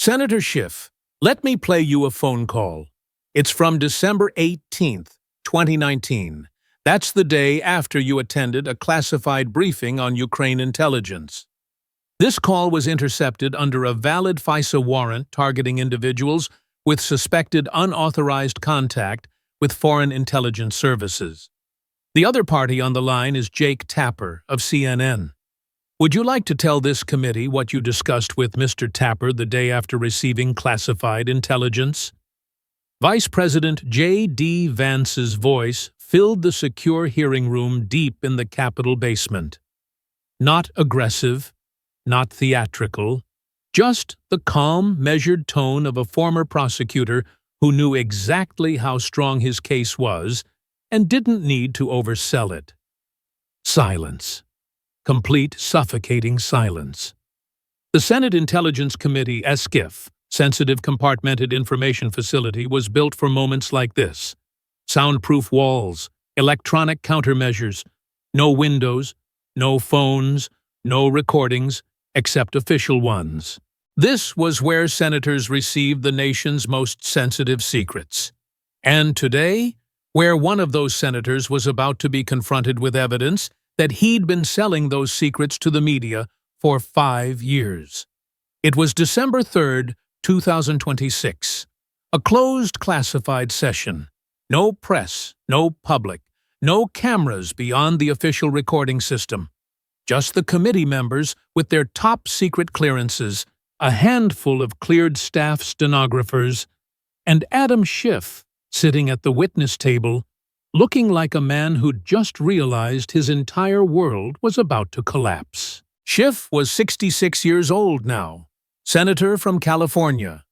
Senator Schiff, let me play you a phone call. It's from December 18th, 2019. That's the day after you attended a classified briefing on Ukraine intelligence. This call was intercepted under a valid FISA warrant targeting individuals with suspected unauthorized contact with foreign intelligence services. The other party on the line is Jake Tapper of CNN. Would you like to tell this committee what you discussed with Mr. Tapper the day after receiving classified intelligence? Vice President J.D. Vance's voice filled the secure hearing room deep in the Capitol basement. Not aggressive, not theatrical, just the calm, measured tone of a former prosecutor who knew exactly how strong his case was and didn't need to oversell it. Silence. Complete, suffocating silence. The Senate Intelligence Committee, Schiff, sensitive compartmented information facility, was built for moments like this. Soundproof walls, electronic countermeasures, no windows, no phones, no recordings, except official ones. This was where senators received the nation's most sensitive secrets. And today, where one of those senators was about to be confronted with evidence that he'd been selling those secrets to the media for 5 years. It was December 3rd, 2026. A closed classified session. No press, no public, no cameras beyond the official recording system. Just the committee members with their top secret clearances, a handful of cleared staff stenographers, and Adam Schiff sitting at the witness table, looking like a man who'd just realized his entire world was about to collapse. Schiff was 66 years old now, senator from California,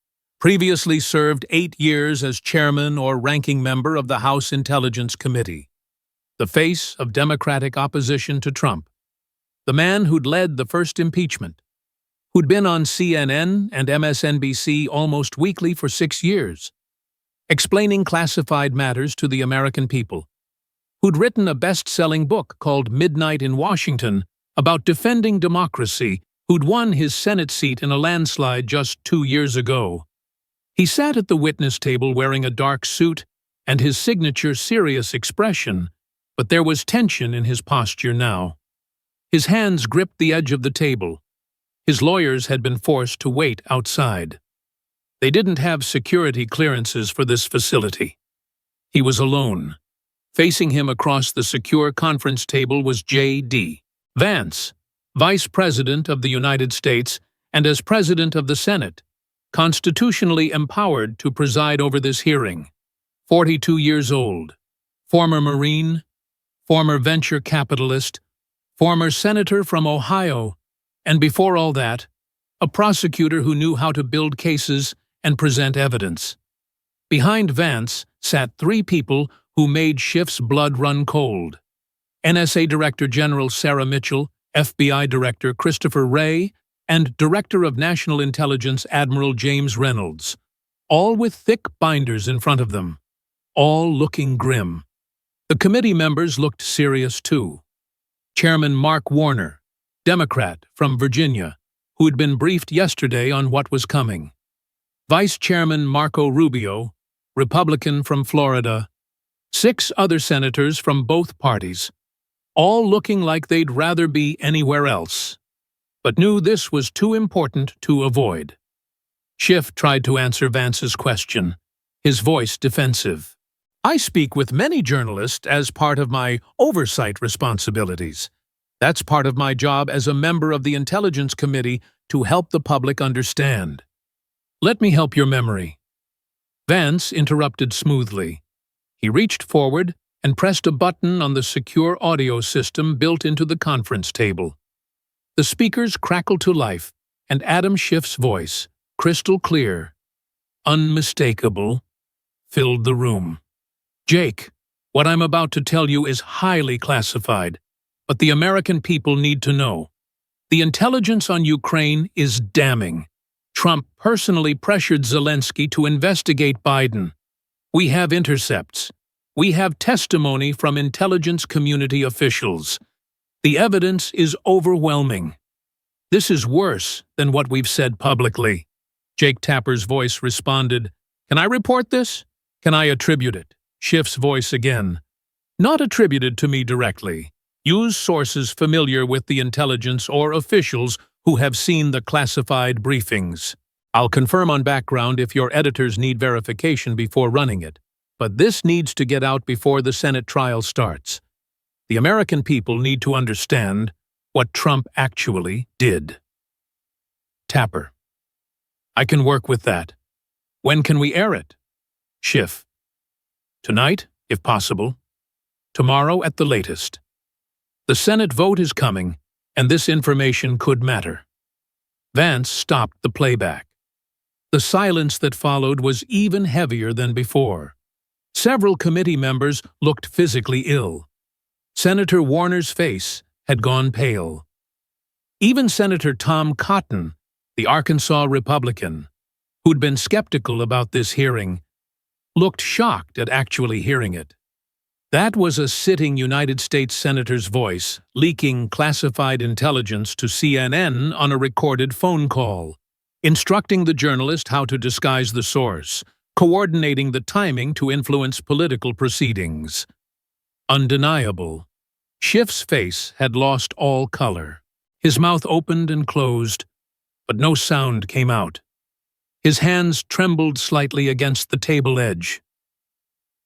previously served 8 years as chairman or ranking member of the House Intelligence Committee, the face of Democratic opposition to Trump, the man who'd led the first impeachment, who'd been on CNN and MSNBC almost weekly for 6 years, explaining classified matters to the American people, who'd written a best-selling book called Midnight in Washington about defending democracy, who'd won his Senate seat in a landslide just 2 years ago. He sat at the witness table wearing a dark suit and his signature serious expression, but there was tension in his posture now. His hands gripped the edge of the table. His lawyers had been forced to wait outside. They didn't have security clearances for this facility. He was alone. Facing him across the secure conference table was J.D. Vance, Vice President of the United States and as President of the Senate, constitutionally empowered to preside over this hearing. 42 years old, former Marine, former venture capitalist, former senator from Ohio, and before all that, a prosecutor who knew how to build cases and present evidence. Behind Vance sat 3 people who made Schiff's blood run cold: NSA Director General Sarah Mitchell, FBI Director Christopher Wray, and Director of National Intelligence Admiral James Reynolds, all with thick binders in front of them, all looking grim. The committee members looked serious too. Chairman Mark Warner, Democrat from Virginia, who had been briefed yesterday on what was coming. Vice Chairman Marco Rubio, Republican from Florida, 6 other senators from both parties, all looking like they'd rather be anywhere else, but knew this was too important to avoid. Schiff tried to answer Vance's question, his voice defensive. I speak with many journalists as part of my oversight responsibilities. That's part of my job as a member of the Intelligence Committee to help the public understand. Let me help your memory. Vance interrupted smoothly. He reached forward and pressed a button on the secure audio system built into the conference table. The speakers crackled to life, and Adam Schiff's voice, crystal clear, unmistakable, filled the room. Jake, what I'm about to tell you is highly classified, but the American people need to know. The intelligence on Ukraine is damning. Trump personally pressured Zelensky to investigate Biden. We have intercepts. We have testimony from intelligence community officials. The evidence is overwhelming. This is worse than what we've said publicly. Jake Tapper's voice responded, "Can I report this? Can I attribute it?" Schiff's voice again, "Not attributed to me directly. Use sources familiar with the intelligence or officials who have seen the classified briefings. I'll confirm on background if your editors need verification before running it, but this needs to get out before the Senate trial starts. The American people need to understand what Trump actually did." Tapper, "I can work with that. When can we air it?" Schiff, "Tonight, if possible. Tomorrow at the latest. The Senate vote is coming, and this information could matter." Vance stopped the playback. The silence that followed was even heavier than before. Several committee members looked physically ill. Senator Warner's face had gone pale. Even Senator Tom Cotton, the Arkansas Republican, who'd been skeptical about this hearing, looked shocked at actually hearing it. That was a sitting United States senator's voice leaking classified intelligence to CNN on a recorded phone call, instructing the journalist how to disguise the source, coordinating the timing to influence political proceedings. Undeniable. Schiff's face had lost all color. His mouth opened and closed, but no sound came out. His hands trembled slightly against the table edge.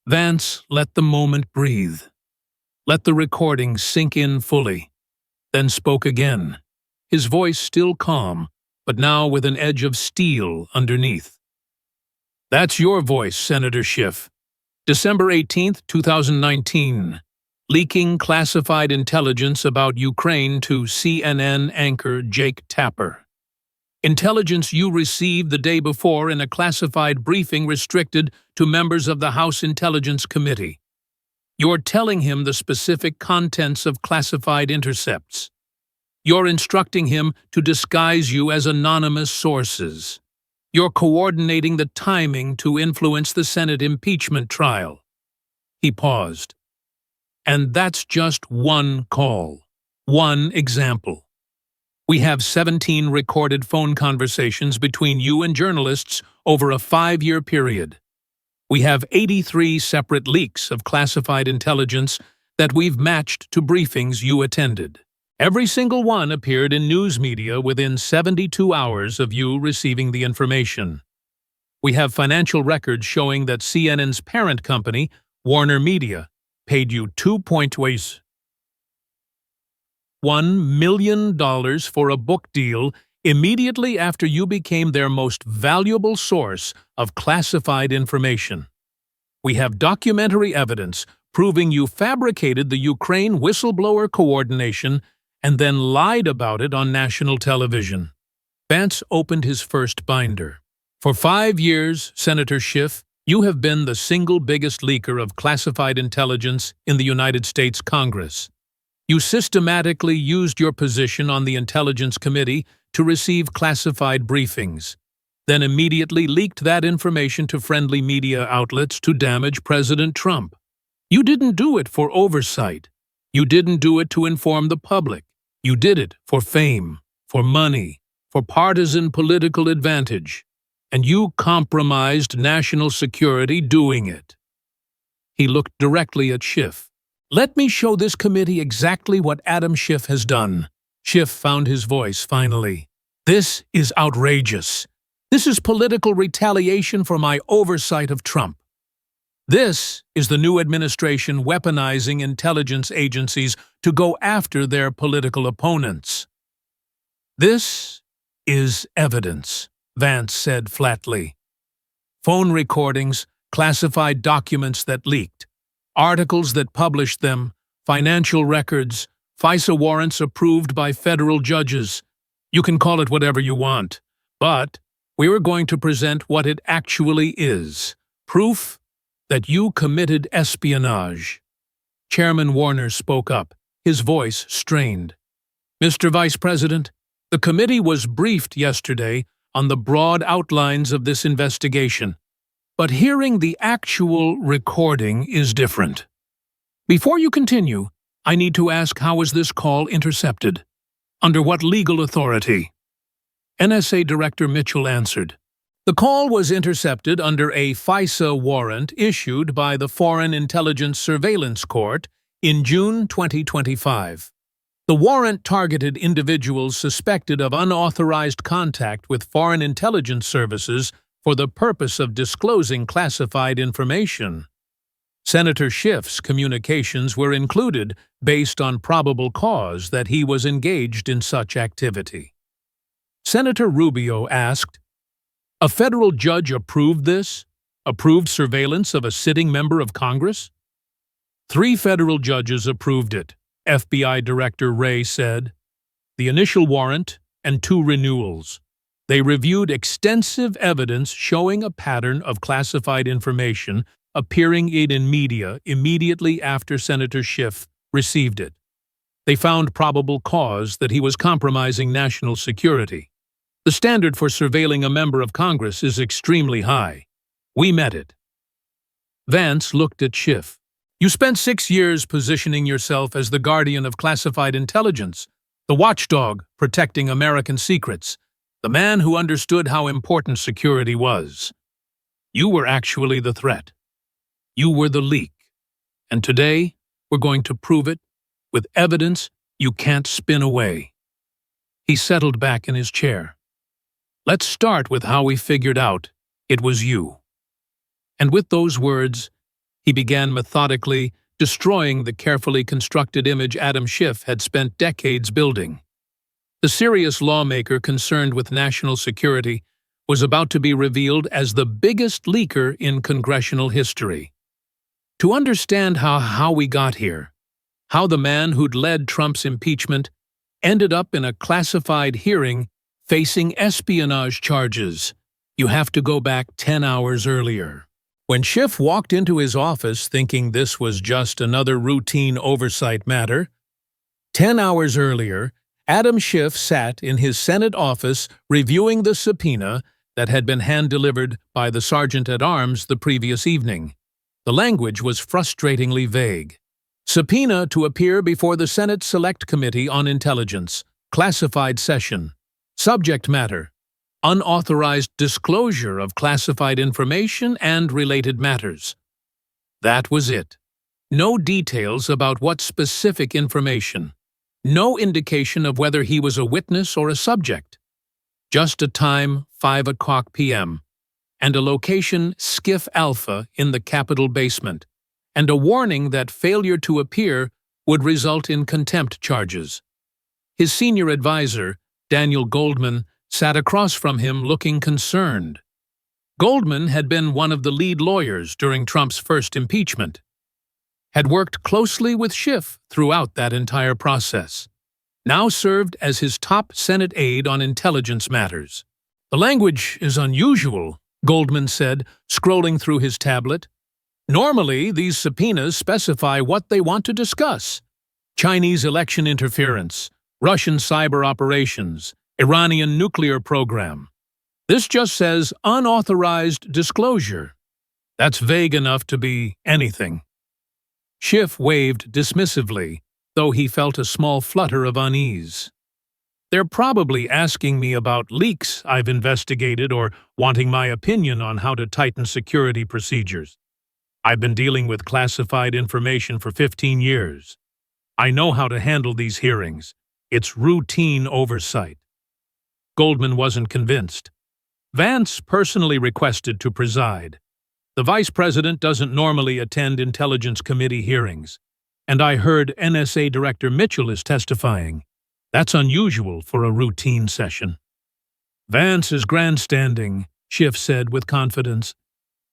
Vance let the moment breathe. Let the recording sink in fully, then spoke again, his voice still calm, but now with an edge of steel underneath. "That's your voice, Senator Schiff. December 18th, 2019. Leaking classified intelligence about Ukraine to CNN anchor Jake Tapper. Intelligence you received the day before in a classified briefing restricted to members of the House Intelligence Committee. You're telling him the specific contents of classified intercepts. You're instructing him to disguise you as anonymous sources. You're coordinating the timing to influence the Senate impeachment trial." He paused. "And that's just one call, one example. We have 17 recorded phone conversations between you and journalists over a 5-year period. We have 83 separate leaks of classified intelligence that we've matched to briefings you attended. Every single one appeared in news media within 72 hours of you receiving the information. We have financial records showing that CNN's parent company, Warner Media, paid you $2.1 million for a book deal immediately after you became their most valuable source of classified information. We have documentary evidence proving you fabricated the Ukraine whistleblower coordination and then lied about it on national television." Vance opened his first binder. "For 5 years, Senator Schiff, you have been the single biggest leaker of classified intelligence in the United States Congress. You systematically used your position on the Intelligence Committee to receive classified briefings, then immediately leaked that information to friendly media outlets to damage President Trump. You didn't do it for oversight. You didn't do it to inform the public. You did it for fame, for money, for partisan political advantage, and you compromised national security doing it." He looked directly at Schiff. "Let me show this committee exactly what Adam Schiff has done." Schiff found his voice finally. "This is outrageous. This is political retaliation for my oversight of Trump. This is the new administration weaponizing intelligence agencies to go after their political opponents." "This is evidence," Vance said flatly. "Phone recordings, classified documents that leaked, articles that published them, financial records, FISA warrants approved by federal judges. You can call it whatever you want, but we are going to present what it actually is, proof that you committed espionage." Chairman Warner spoke up, his voice strained. "Mr. Vice President, the committee was briefed yesterday on the broad outlines of this investigation, but hearing the actual recording is different. Before you continue, I need to ask, how was this call intercepted? Under what legal authority?" NSA Director Mitchell answered, The call was intercepted under a FISA warrant issued by the Foreign Intelligence Surveillance Court in June 2025. The warrant targeted individuals suspected of unauthorized contact with foreign intelligence services for the purpose of disclosing classified information. Senator Schiff's communications were included based on probable cause that he was engaged in such activity. Senator Rubio asked, "A federal judge approved this? Approved surveillance of a sitting member of Congress?" "3 federal judges approved it," FBI Director Wray said. "The initial warrant and 2 renewals. They reviewed extensive evidence showing a pattern of classified information appearing in media immediately after Senator Schiff received it. They found probable cause that he was compromising national security. The standard for surveilling a member of Congress is extremely high. We met it." Vance looked at Schiff. "You spent 6 years positioning yourself as the guardian of classified intelligence, the watchdog protecting American secrets, the man who understood how important security was. You were actually the threat. You were the leak. And today, we're going to prove it with evidence you can't spin away." He settled back in his chair. "Let's start with how we figured out it was you." And with those words, he began methodically destroying the carefully constructed image Adam Schiff had spent decades building. The serious lawmaker concerned with national security was about to be revealed as the biggest leaker in congressional history. To understand how we got here, how the man who'd led Trump's impeachment ended up in a classified hearing facing espionage charges, you have to go back 10 hours earlier. When Schiff walked into his office thinking this was just another routine oversight matter, 10 hours earlier, Adam Schiff sat in his Senate office reviewing the subpoena that had been hand-delivered by the Sergeant-at-Arms the previous evening. The language was frustratingly vague. Subpoena to appear before the Senate Select Committee on Intelligence, classified session. Subject matter: unauthorized disclosure of classified information and related matters. That was it. No details about what specific information. No indication of whether he was a witness or a subject. Just a time, 5:00 p.m., and a location, Schiff Alpha, in the Capitol basement, and a warning that failure to appear would result in contempt charges. His senior advisor, Daniel Goldman, sat across from him looking concerned. Goldman had been one of the lead lawyers during Trump's first impeachment, had worked closely with Schiff throughout that entire process, now served as his top Senate aide on intelligence matters. "The language is unusual," Goldman said, scrolling through his tablet. "Normally, these subpoenas specify what they want to discuss: Chinese election interference, Russian cyber operations, Iranian nuclear program. This just says unauthorized disclosure. That's vague enough to be anything." Schiff waved dismissively, though he felt a small flutter of unease. "They're probably asking me about leaks I've investigated or wanting my opinion on how to tighten security procedures. I've been dealing with classified information for 15 years. I know how to handle these hearings. It's routine oversight." Goldman wasn't convinced. Vance personally requested to preside. "The vice president doesn't normally attend Intelligence Committee hearings, and I heard NSA Director Mitchell is testifying. That's unusual for a routine session." "Vance is grandstanding," Schiff said with confidence.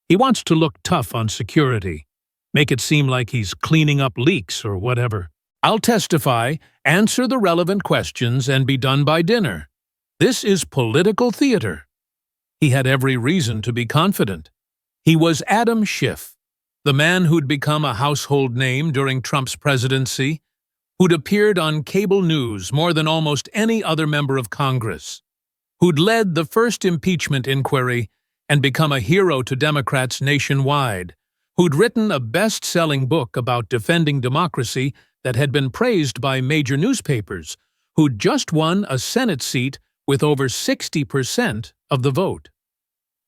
"He wants to look tough on security, make it seem like he's cleaning up leaks or whatever. I'll testify, answer the relevant questions, and be done by dinner. This is political theater." He had every reason to be confident. He was Adam Schiff, the man who'd become a household name during Trump's presidency, who'd appeared on cable news more than almost any other member of Congress, who'd led the first impeachment inquiry and become a hero to Democrats nationwide, who'd written a best-selling book about defending democracy that had been praised by major newspapers, who'd just won a Senate seat with over 60% of the vote.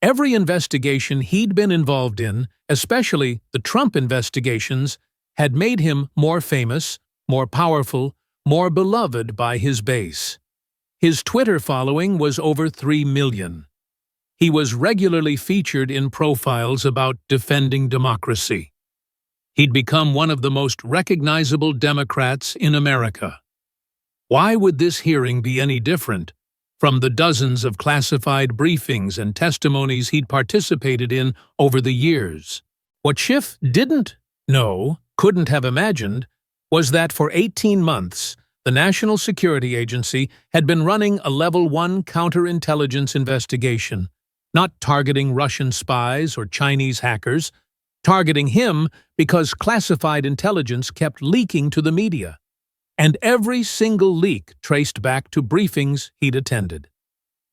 Every investigation he'd been involved in, especially the Trump investigations, had made him more famous, more powerful, more beloved by his base. His Twitter following was over 3 million. He was regularly featured in profiles about defending democracy. He'd become one of the most recognizable Democrats in America. Why would this hearing be any different from the dozens of classified briefings and testimonies he'd participated in over the years? What Schiff didn't know, couldn't have imagined, was that for 18 months, the National Security Agency had been running a Level 1 counterintelligence investigation, not targeting Russian spies or Chinese hackers, targeting him because classified intelligence kept leaking to the media, and every single leak traced back to briefings he'd attended.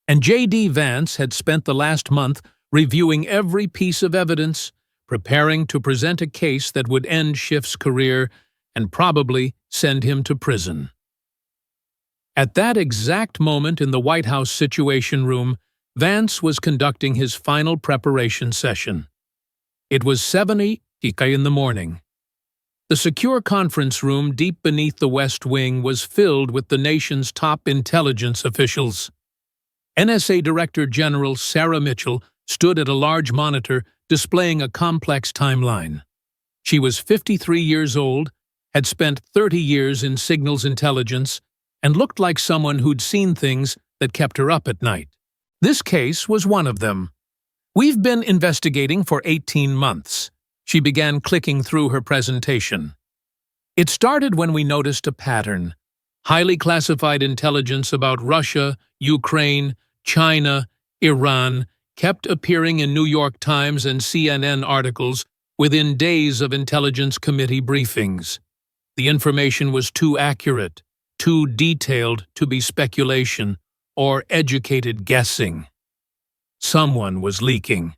And J.D. Vance had spent the last month reviewing every piece of evidence, preparing to present a case that would end Schiff's career and probably send him to prison. At that exact moment in the White House Situation Room, Vance was conducting his final preparation session. It was 7:00 in the morning. The secure conference room deep beneath the West Wing was filled with the nation's top intelligence officials. NSA Director General Sarah Mitchell stood at a large monitor displaying a complex timeline. She was 53 years old, had spent 30 years in signals intelligence, and looked like someone who'd seen things that kept her up at night. This case was one of them. "We've been investigating for 18 months. She began clicking through her presentation. "It started when we noticed a pattern. Highly classified intelligence about Russia, Ukraine, China, Iran kept appearing in New York Times and CNN articles within days of Intelligence Committee briefings. The information was too accurate, too detailed to be speculation or educated guessing. Someone was leaking."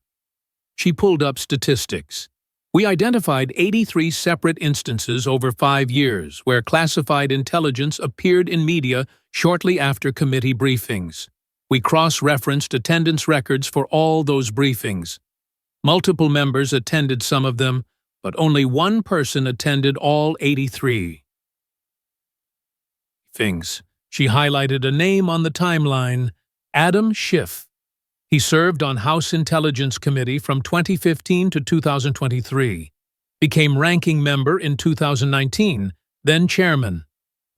She pulled up statistics. "We identified 83 separate instances over 5 years where classified intelligence appeared in media shortly after committee briefings. We cross-referenced attendance records for all those briefings. Multiple members attended some of them, but only one person attended all 83 things." She highlighted a name on the timeline: Adam Schiff. He served on House Intelligence Committee from 2015 to 2023, became ranking member in 2019, then chairman,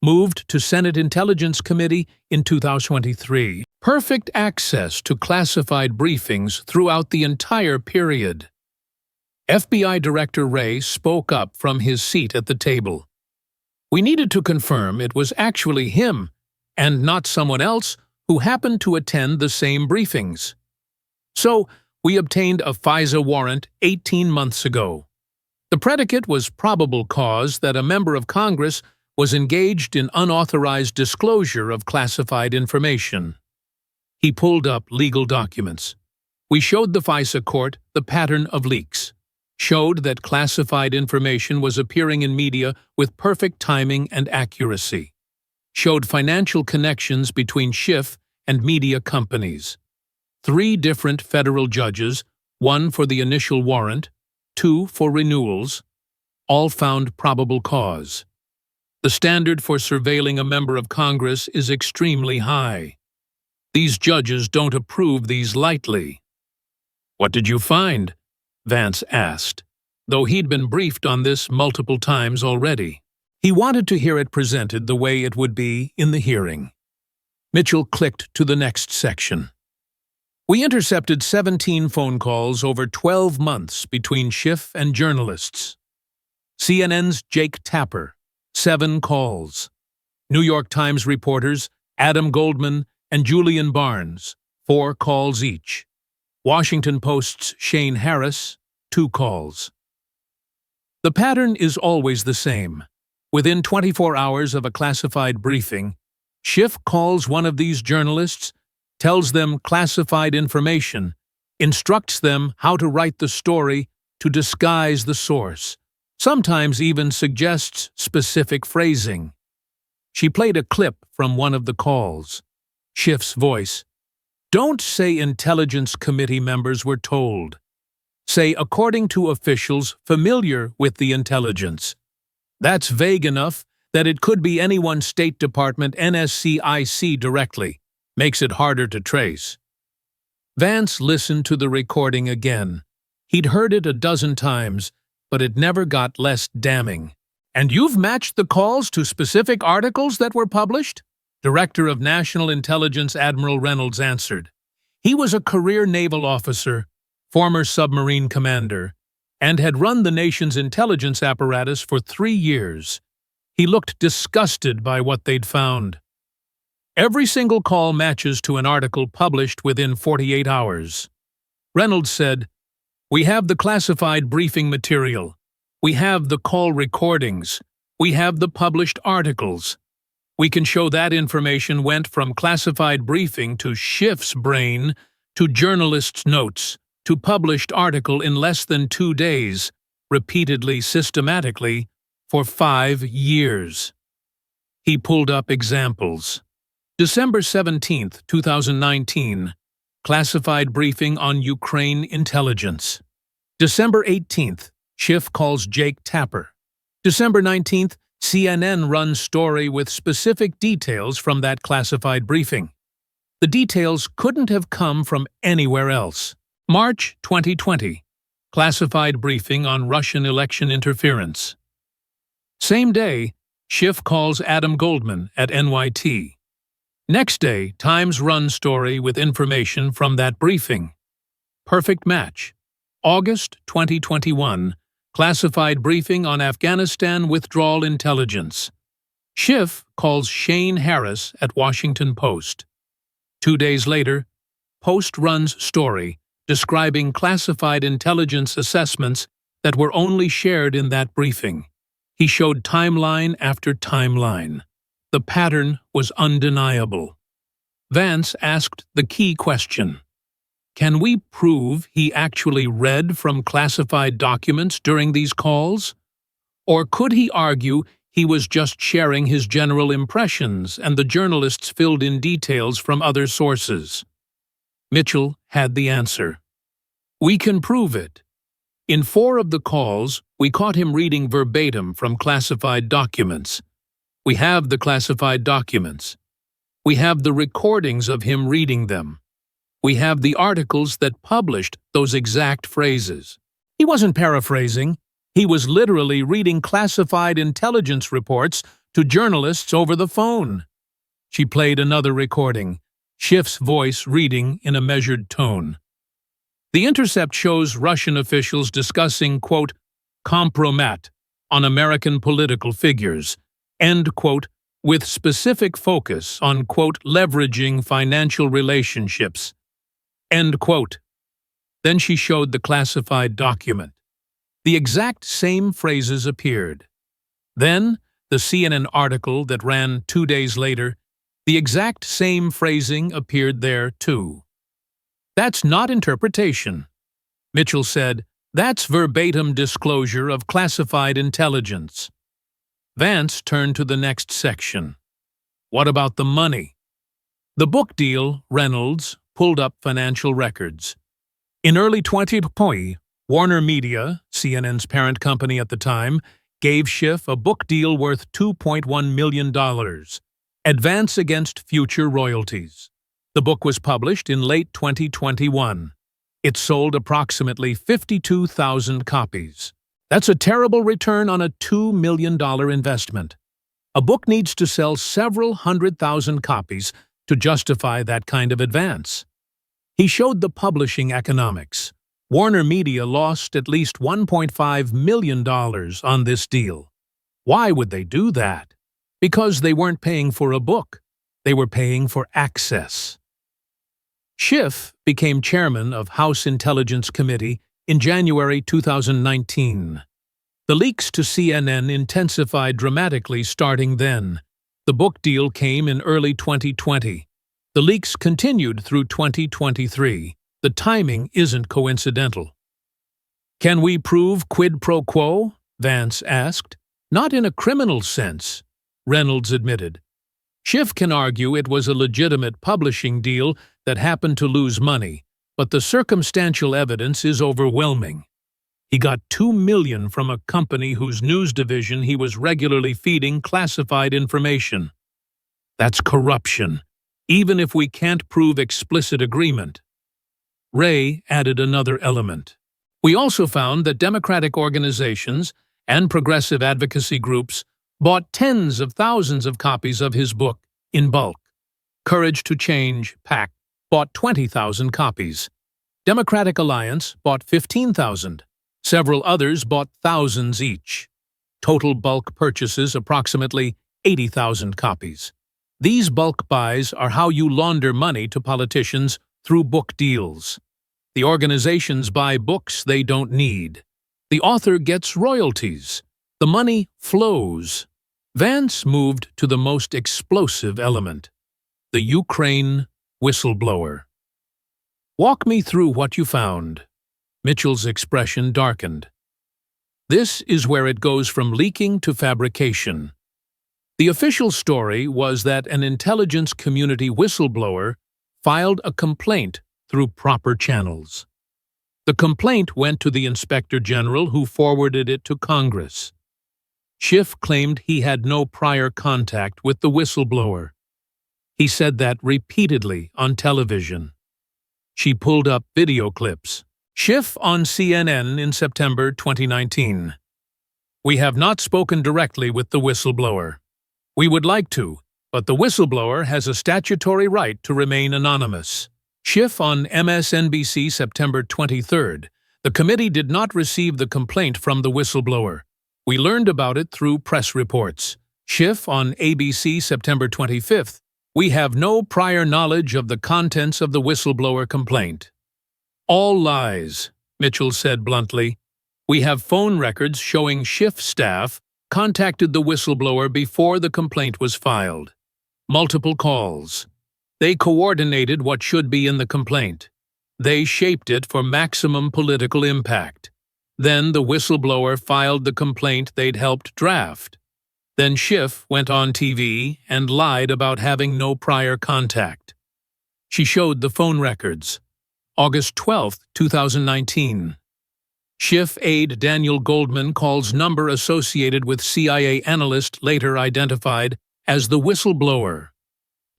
moved to Senate Intelligence Committee in 2023. Perfect access to classified briefings throughout the entire period. FBI Director Wray spoke up from his seat at the table. "We needed to confirm it was actually him, and not someone else who happened to attend the same briefings. So, we obtained a FISA warrant 18 months ago. The predicate was probable cause that a member of Congress was engaged in unauthorized disclosure of classified information." He pulled up legal documents. "We showed the FISA court the pattern of leaks, showed that classified information was appearing in media with perfect timing and accuracy, showed financial connections between Schiff and media companies. 3 different federal judges, 1 for the initial warrant, 2 for renewals, all found probable cause. The standard for surveilling a member of Congress is extremely high. These judges don't approve these lightly." "What did you find?" Vance asked, though he'd been briefed on this multiple times already. He wanted to hear it presented the way it would be in the hearing. Mitchell clicked to the next section. "We intercepted 17 phone calls over 12 months between Schiff and journalists. CNN's Jake Tapper, 7 calls. New York Times reporters Adam Goldman and Julian Barnes, 4 calls each. Washington Post's Shane Harris, 2 calls. The pattern is always the same. Within 24 hours of a classified briefing, Schiff calls one of these journalists, tells them classified information, instructs them how to write the story to disguise the source, sometimes even suggests specific phrasing." She played a clip from one of the calls. Schiff's voice: Don't say Intelligence Committee members were told. Say according to officials familiar with the intelligence. That's vague enough that it could be anyone's State Department NSCIC directly. Makes it harder to trace. Vance listened to the recording again. He'd heard it a dozen times, but it never got less damning. "And you've matched the calls to specific articles that were published?" Director of National Intelligence Admiral Reynolds answered. He was a career naval officer, former submarine commander, and had run the nation's intelligence apparatus for 3 years. He looked disgusted by what they'd found. "Every single call matches to an article published within 48 hours. Reynolds said, "We have the classified briefing material. We have the call recordings. We have the published articles. We can show that information went from classified briefing to Schiff's brain to journalists' notes to published article in less than 2 days, repeatedly, systematically, for 5 years. He pulled up examples. December 17, 2019, classified briefing on Ukraine intelligence. December 18th, Schiff calls Jake Tapper. December 19th, CNN runs story with specific details from that classified briefing. The details couldn't have come from anywhere else. March 2020, classified briefing on Russian election interference. Same day, Schiff calls Adam Goldman at NYT. Next day, Times runs story with information from that briefing. Perfect match. August 2021, classified briefing on Afghanistan withdrawal intelligence. Schiff calls Shane Harris at Washington Post. 2 days later, Post runs story describing classified intelligence assessments that were only shared in that briefing. He showed timeline after timeline. The pattern was undeniable. Vance asked the key question. Can we prove he actually read from classified documents during these calls? Or could he argue he was just sharing his general impressions and the journalists filled in details from other sources? Mitchell had the answer. We can prove it. In 4 of the calls, we caught him reading verbatim from classified documents. We have the classified documents. We have the recordings of him reading them. We have the articles that published those exact phrases. He wasn't paraphrasing. He was literally reading classified intelligence reports to journalists over the phone. She played another recording, Schiff's voice reading in a measured tone. The intercept shows Russian officials discussing, quote, compromat on American political figures, end quote, with specific focus on, quote, leveraging financial relationships, end quote. Then she showed the classified document. The exact same phrases appeared. Then, the CNN article that ran 2 days later, the exact same phrasing appeared there too. That's not interpretation. Mitchell said, that's verbatim disclosure of classified intelligence. Vance turned to the next section. What about the money? The book deal, Reynolds, pulled up financial records. In early 2020, Warner Media, CNN's parent company at the time, gave Schiff a book deal worth $2.1 million, advance against future royalties. The book was published in late 2021. It sold approximately 52,000 copies. That's a terrible return on a $2 million investment. A book needs to sell several 100,000 copies to justify that kind of advance. He showed the publishing economics. Warner Media lost at least $1.5 million on this deal. Why would they do that? Because they weren't paying for a book. They were paying for access. Schiff became chairman of House Intelligence Committee in January 2019. The leaks to CNN intensified dramatically starting then. The book deal came in early 2020. The leaks continued through 2023. The timing isn't coincidental. Can we prove quid pro quo? Vance asked. Not in a criminal sense, Reynolds admitted. Schiff can argue it was a legitimate publishing deal that happened to lose money, but the circumstantial evidence is overwhelming. He got $2 million from a company whose news division he was regularly feeding classified information. That's corruption, even if we can't prove explicit agreement. Ray added another element. We also found that Democratic organizations and progressive advocacy groups bought tens of thousands of copies of his book in bulk. Courage to Change, PAC, bought 20,000 copies. Democratic Alliance bought 15,000. Several others bought thousands each. Total bulk purchases approximately 80,000 copies. These bulk buys are how you launder money to politicians through book deals. The organizations buy books they don't need. The author gets royalties. The money flows. Vance moved to the most explosive element, the Ukraine whistleblower. Walk me through what you found. Mitchell's expression darkened. This is where it goes from leaking to fabrication. The official story was that an intelligence community whistleblower filed a complaint through proper channels. The complaint went to the Inspector General, who forwarded it to Congress. Schiff claimed he had no prior contact with the whistleblower. He said that repeatedly on television. She pulled up video clips. Schiff on CNN in September 2019. We have not spoken directly with the whistleblower. We would like to, but the whistleblower has a statutory right to remain anonymous. Schiff on MSNBC September 23rd. The committee did not receive the complaint from the whistleblower. We learned about it through press reports. Schiff on ABC September 25th. We have no prior knowledge of the contents of the whistleblower complaint. All lies, Mitchell said bluntly. We have phone records showing Schiff staff contacted the whistleblower before the complaint was filed. Multiple calls. They coordinated what should be in the complaint. They shaped it for maximum political impact. Then the whistleblower filed the complaint they'd helped draft. Then Schiff went on TV and lied about having no prior contact. She showed the phone records. August 12, 2019. Schiff aide Daniel Goldman calls number associated with CIA analyst later identified as the whistleblower.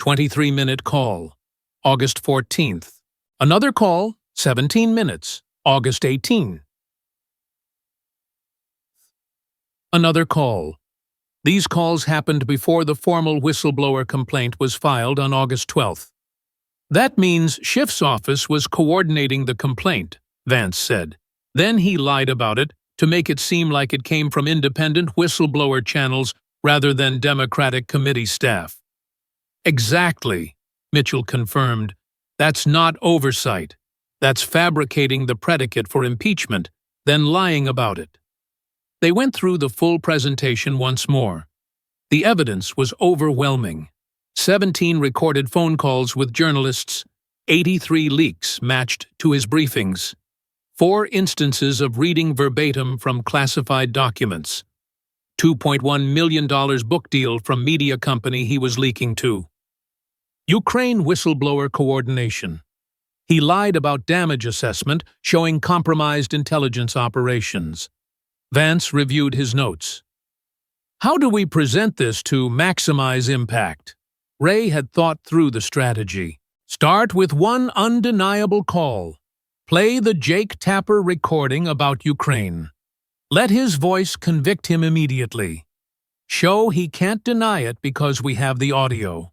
23-minute call. August 14th. Another call, 17 minutes. August 18. Another call. These calls happened before the formal whistleblower complaint was filed on August 12th. That means Schiff's office was coordinating the complaint, Vance said. Then he lied about it to make it seem like it came from independent whistleblower channels rather than Democratic committee staff. Exactly, Mitchell confirmed. That's not oversight. That's fabricating the predicate for impeachment, then lying about it. They went through the full presentation once more. The evidence was overwhelming. 17 recorded phone calls with journalists, 83 leaks matched to his briefings, 4 instances of reading verbatim from classified documents, $2.1 million book deal from media company he was leaking to. Ukraine whistleblower coordination. He lied about damage assessment showing compromised intelligence operations. Vance reviewed his notes. How do we present this to maximize impact? Ray had thought through the strategy. Start with one undeniable call. Play the Jake Tapper recording about Ukraine. Let his voice convict him immediately. Show he can't deny it because we have the audio.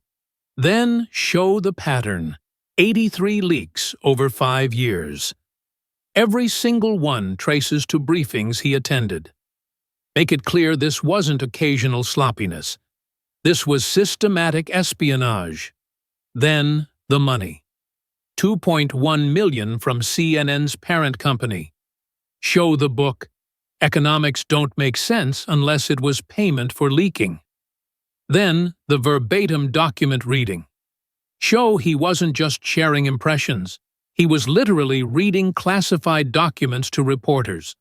Then show the pattern. 83 leaks over 5 years. Every single one traces to briefings he attended. Make it clear this wasn't occasional sloppiness. This was systematic espionage. Then the money. $2.1 million from CNN's parent company. Show the book. Economics don't make sense unless it was payment for leaking. Then the verbatim document reading. Show he wasn't just sharing impressions. He was literally reading classified documents to reporters.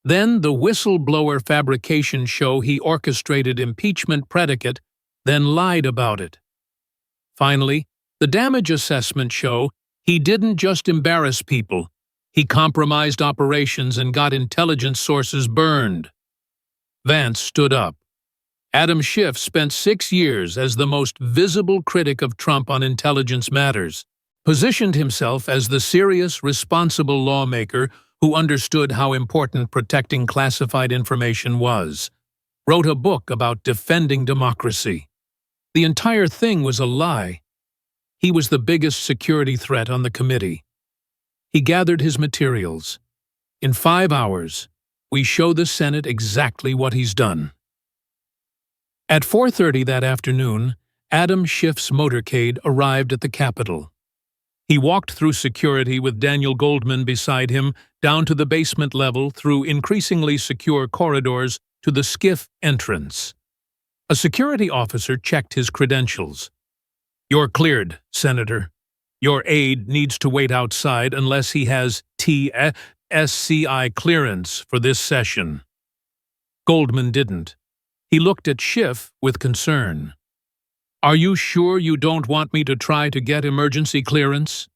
Then the whistleblower fabrication. Show he orchestrated impeachment predicate then lied about it. Finally, the damage assessment show he didn't just embarrass people, he compromised operations and got intelligence sources burned. Vance stood up. Adam Schiff spent 6 years as the most visible critic of Trump on intelligence matters, positioned himself as the serious, responsible lawmaker who understood how important protecting classified information was, wrote a book about defending democracy. The entire thing was a lie. He was the biggest security threat on the committee. He gathered his materials. In 5 hours, we show the Senate exactly what he's done. At 4:30 that afternoon, Adam Schiff's motorcade arrived at the Capitol. He walked through security with Daniel Goldman beside him, down to the basement level through increasingly secure corridors to the Schiff entrance. A security officer checked his credentials. "You're cleared, Senator. Your aide needs to wait outside unless he has TSCI clearance for this session." Goldman didn't. He looked at Schiff with concern. "Are you sure you don't want me to try to get emergency clearance?"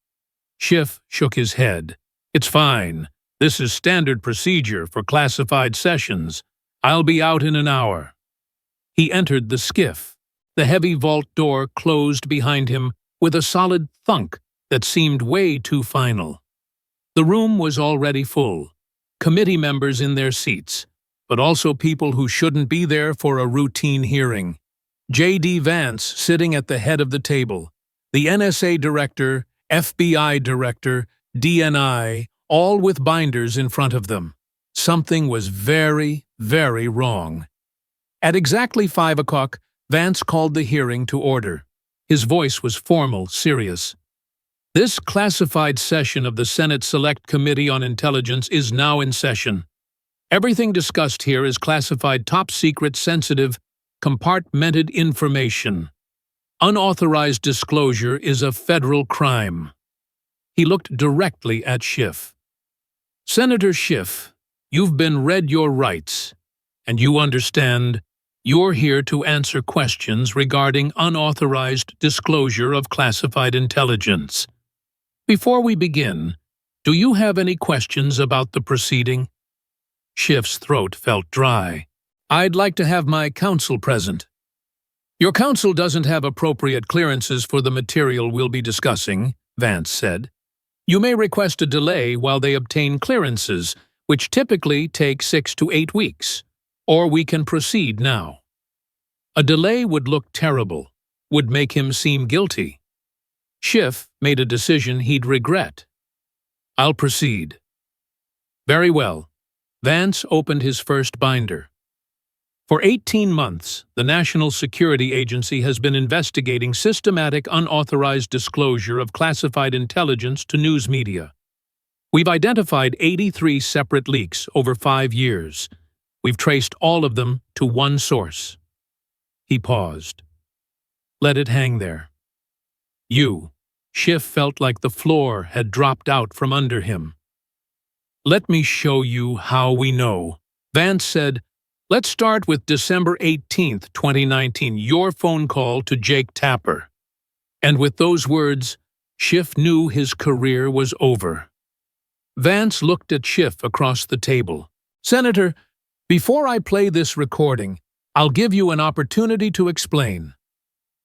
Schiff shook his head. "It's fine. This is standard procedure for classified sessions. I'll be out in an hour." He entered the Schiff. The heavy vault door closed behind him with a solid thunk that seemed way too final. The room was already full, committee members in their seats, but also people who shouldn't be there for a routine hearing. J.D. Vance sitting at the head of the table, the NSA director, FBI director, DNI, all with binders in front of them. Something was very, very wrong. At exactly 5 o'clock, Vance called the hearing to order. His voice was formal, serious. "This classified session of the Senate Select Committee on Intelligence is now in session. Everything discussed here is classified top-secret, sensitive, compartmented information. Unauthorized disclosure is a federal crime." He looked directly at Schiff. "Senator Schiff, you've been read your rights, and you understand you're here to answer questions regarding unauthorized disclosure of classified intelligence. Before we begin, do you have any questions about the proceeding?" Schiff's throat felt dry. "I'd like to have my counsel present." "Your counsel doesn't have appropriate clearances for the material we'll be discussing," Vance said. "You may request a delay while they obtain clearances, which typically take 6 to 8 weeks, or we can proceed now." A delay would look terrible, would make him seem guilty. Schiff made a decision he'd regret. "I'll proceed." "Very well." Vance opened his first binder. For 18 months, the National Security Agency has been investigating systematic unauthorized disclosure of classified intelligence to news media. We've identified 83 separate leaks over 5 years. We've traced all of them to one source. He paused. Let it hang there. Schiff felt like the floor had dropped out from under him. "Let me show you how we know." Vance said, "Let's start with December 18th, 2019, your phone call to Jake Tapper." And with those words, Schiff knew his career was over. Vance looked at Schiff across the table. "Senator, before I play this recording, I'll give you an opportunity to explain.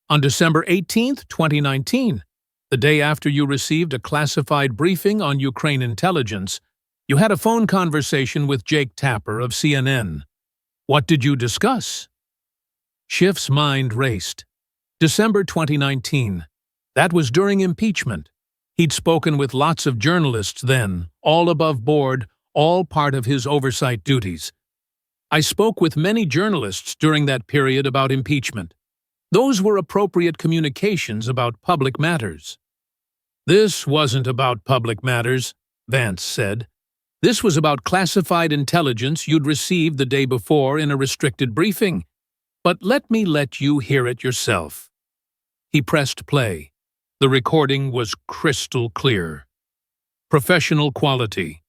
On December 18th, 2019, the day after you received a classified briefing on Ukraine intelligence, you had a phone conversation with Jake Tapper of CNN. What did you discuss?" Schiff's mind raced. December 2019. That was during impeachment. He'd spoken with lots of journalists then, all above board, all part of his oversight duties. "I spoke with many journalists during that period about impeachment. Those were appropriate communications about public matters." "This wasn't about public matters," Vance said. "This was about classified intelligence you'd received the day before in a restricted briefing. But let you hear it yourself." He pressed play. The recording was crystal clear. Professional quality.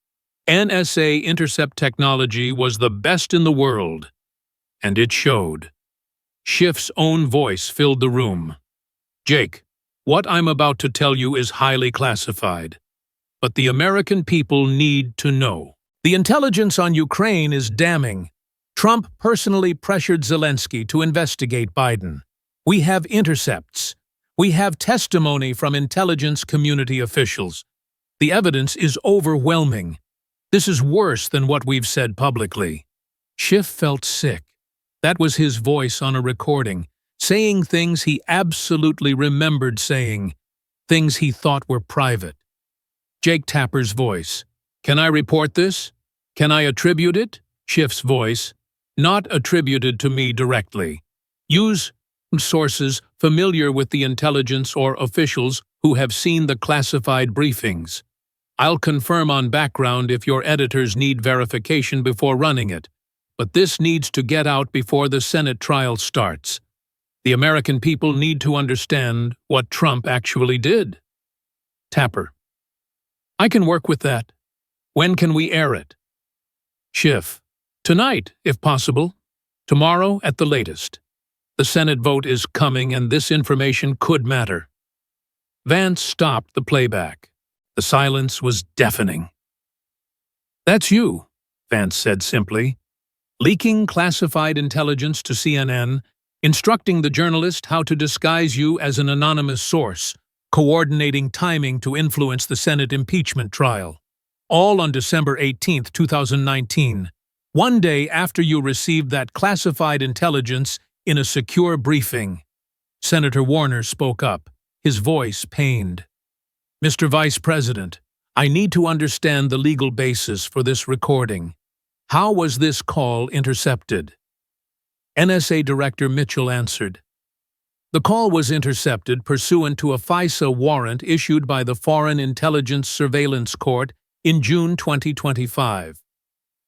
NSA intercept technology was the best in the world. And it showed. Schiff's own voice filled the room. "Jake, what I'm about to tell you is highly classified. But the American people need to know. The intelligence on Ukraine is damning. Trump personally pressured Zelensky to investigate Biden. We have intercepts. We have testimony from intelligence community officials. The evidence is overwhelming. This is worse than what we've said publicly." Schiff felt sick. That was his voice on a recording, saying things he absolutely remembered saying, things he thought were private. Jake Tapper's voice. "Can I report this? Can I attribute it?" Schiff's voice. "Not attributed to me directly. Use sources familiar with the intelligence or officials who have seen the classified briefings. I'll confirm on background if your editors need verification before running it, but this needs to get out before the Senate trial starts. The American people need to understand what Trump actually did." Tapper. "I can work with that. When can we air it?" Schiff. "Tonight, if possible. Tomorrow at the latest. The Senate vote is coming and this information could matter." Vance stopped the playback. The silence was deafening. "That's you," Vance said simply. "Leaking classified intelligence to CNN, instructing the journalist how to disguise you as an anonymous source, coordinating timing to influence the Senate impeachment trial. All on December 18, 2019, one day after you received that classified intelligence in a secure briefing." Senator Warner spoke up, his voice pained. "Mr. Vice President, I need to understand the legal basis for this recording. How was this call intercepted?" NSA Director Mitchell answered. "The call was intercepted pursuant to a FISA warrant issued by the Foreign Intelligence Surveillance Court in June 2025.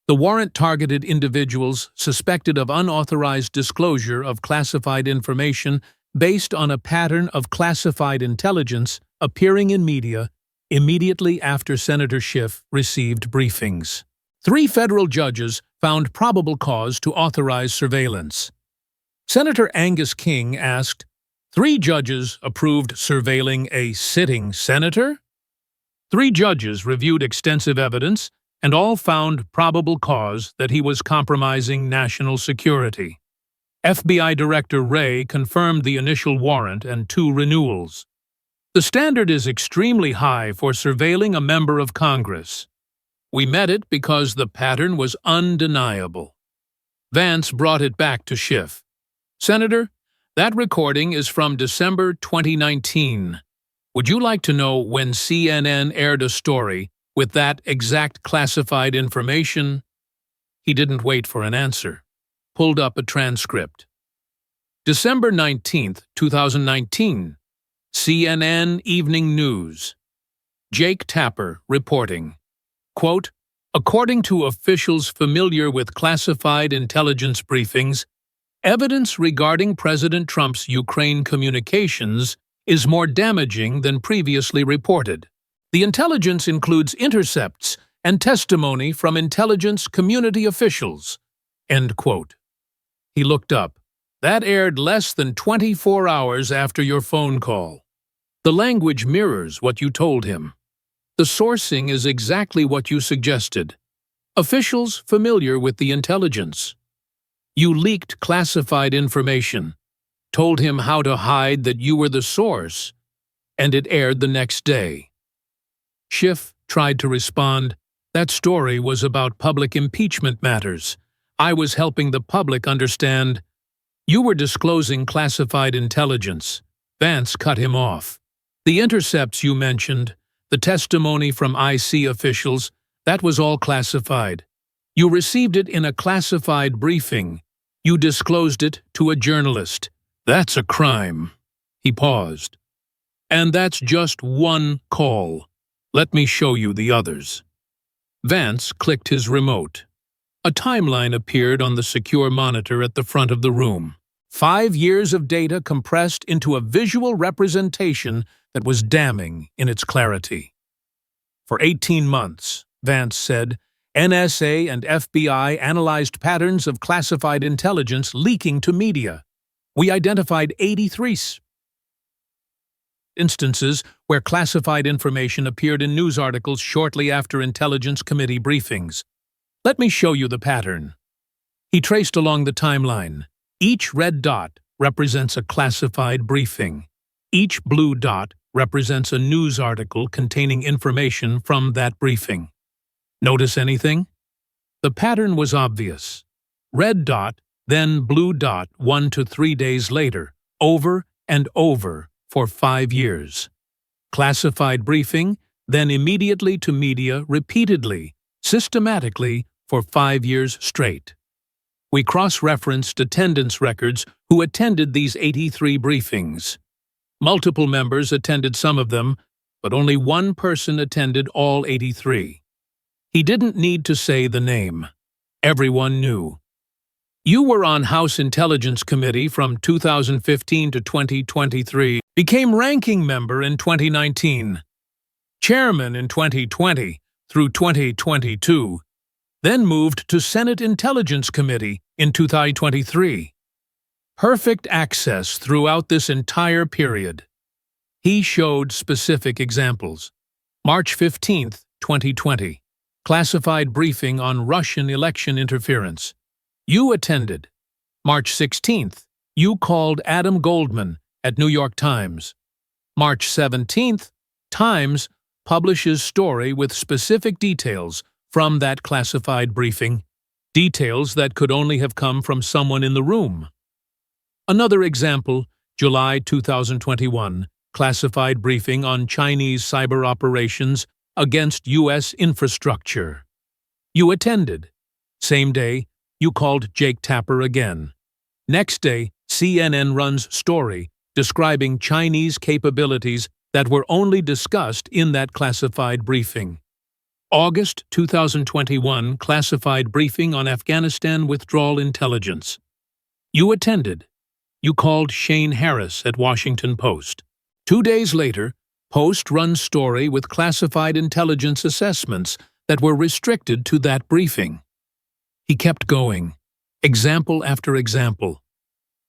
The warrant targeted individuals suspected of unauthorized disclosure of classified information based on a pattern of classified intelligence appearing in media immediately after Senator Schiff received briefings. 3 federal judges found probable cause to authorize surveillance. Senator Angus King asked, 3 judges approved surveilling a sitting senator? 3 judges reviewed extensive evidence and all found probable cause that he was compromising national security. FBI Director Wray confirmed the initial warrant and 2 renewals. The standard is extremely high for surveilling a member of Congress. We met it because the pattern was undeniable. Vance brought it back to Schiff. Senator, that recording is from December 2019. Would you like to know when CNN aired a story with that exact classified information? He didn't wait for an answer. Pulled up a transcript. December 19, 2019. CNN Evening News. Jake Tapper reporting. Quote, according to officials familiar with classified intelligence briefings, evidence regarding President Trump's Ukraine communications is more damaging than previously reported. The intelligence includes intercepts and testimony from intelligence community officials. End quote. He looked up. That aired less than 24 hours after your phone call. The language mirrors what you told him. The sourcing is exactly what you suggested. Officials familiar with the intelligence. You leaked classified information, told him how to hide that you were the source, and it aired the next day. Schiff tried to respond, that story was about public impeachment matters. I was helping the public understand. You were disclosing classified intelligence. Vance cut him off. The intercepts you mentioned, the testimony from IC officials, that was all classified. You received it in a classified briefing. You disclosed it to a journalist. That's a crime. He paused. And that's just one call. Let me show you the others. Vance clicked his remote. A timeline appeared on the secure monitor at the front of the room. 5 years of data compressed into a visual representation that was damning in its clarity. For 18 months, Vance said, NSA and FBI analyzed patterns of classified intelligence leaking to media. We identified 83 instances where classified information appeared in news articles shortly after Intelligence Committee briefings. Let me show you the pattern. He traced along the timeline. Each red dot represents a classified briefing. Each blue dot represents a news article containing information from that briefing. Notice anything? The pattern was obvious. Red dot, then blue dot 1 to 3 days later, over and over for 5 years. Classified briefing, then immediately to media repeatedly, systematically for 5 years straight. We cross-referenced attendance records who attended these 83 briefings. Multiple members attended some of them, but only one person attended all 83. He didn't need to say the name. Everyone knew. You were on House Intelligence Committee from 2015 to 2023, became ranking member in 2019, chairman in 2020 through 2022, then moved to Senate Intelligence Committee in 2023. Perfect access throughout this entire period. He showed specific examples. March 15, 2020, classified briefing on Russian election interference. You attended. March 16th, you called Adam Goldman at New York Times. March 17th, Times publishes story with specific details from that classified briefing, details that could only have come from someone in the room. Another example, July 2021, classified briefing on Chinese cyber operations against U.S. infrastructure. You attended. Same day, you called Jake Tapper again. Next day, CNN runs story describing Chinese capabilities that were only discussed in that classified briefing. August 2021 classified briefing on Afghanistan withdrawal intelligence. You attended. You called Shane Harris at Washington Post. 2 days later, Post runs story with classified intelligence assessments that were restricted to that briefing. He kept going, example after example.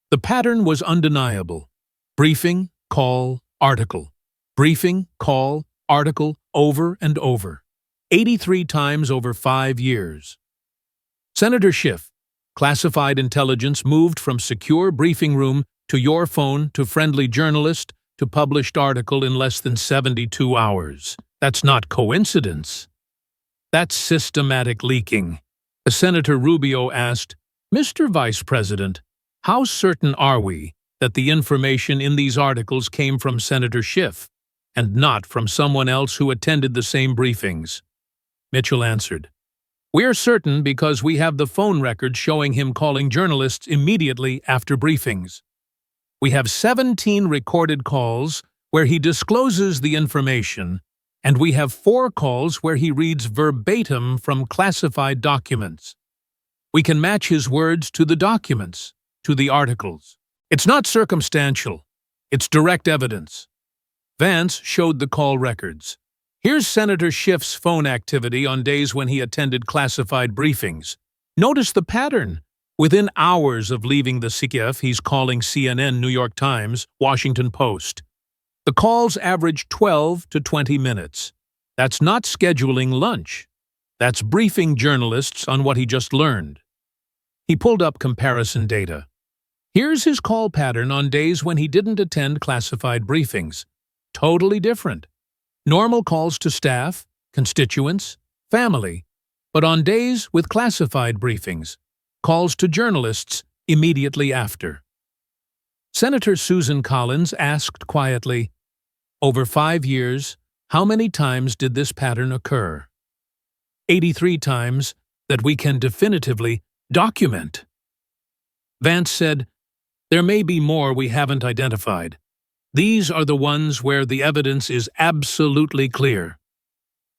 The pattern was undeniable. Briefing, call, article. Briefing, call, article, over and over. 83 times over 5 years. Senator Schiff, classified intelligence moved from secure briefing room to your phone to friendly journalist to published article in less than 72 hours. That's not coincidence. That's systematic leaking. Senator Rubio asked, "Mr. Vice President, how certain are we that the information in these articles came from Senator Schiff and not from someone else who attended the same briefings?" Mitchell answered, "We're certain because we have the phone record showing him calling journalists immediately after briefings. We have 17 recorded calls where he discloses the information, and we have 4 calls where he reads verbatim from classified documents. We can match his words to the documents, to the articles. It's not circumstantial. It's direct evidence." Vance showed the call records. Here's Senator Schiff's phone activity on days when he attended classified briefings. Notice the pattern. Within hours of leaving the Schiff, he's calling CNN, New York Times, Washington Post. The calls average 12 to 20 minutes. That's not scheduling lunch. That's briefing journalists on what he just learned. He pulled up comparison data. Here's his call pattern on days when he didn't attend classified briefings. Totally different. Normal calls to staff, constituents, family, but on days with classified briefings, calls to journalists immediately after. Senator Susan Collins asked quietly, "Over 5 years, how many times did this pattern occur?" 83 times that we can definitively document. Vance said, "There may be more we haven't identified. These are the ones where the evidence is absolutely clear."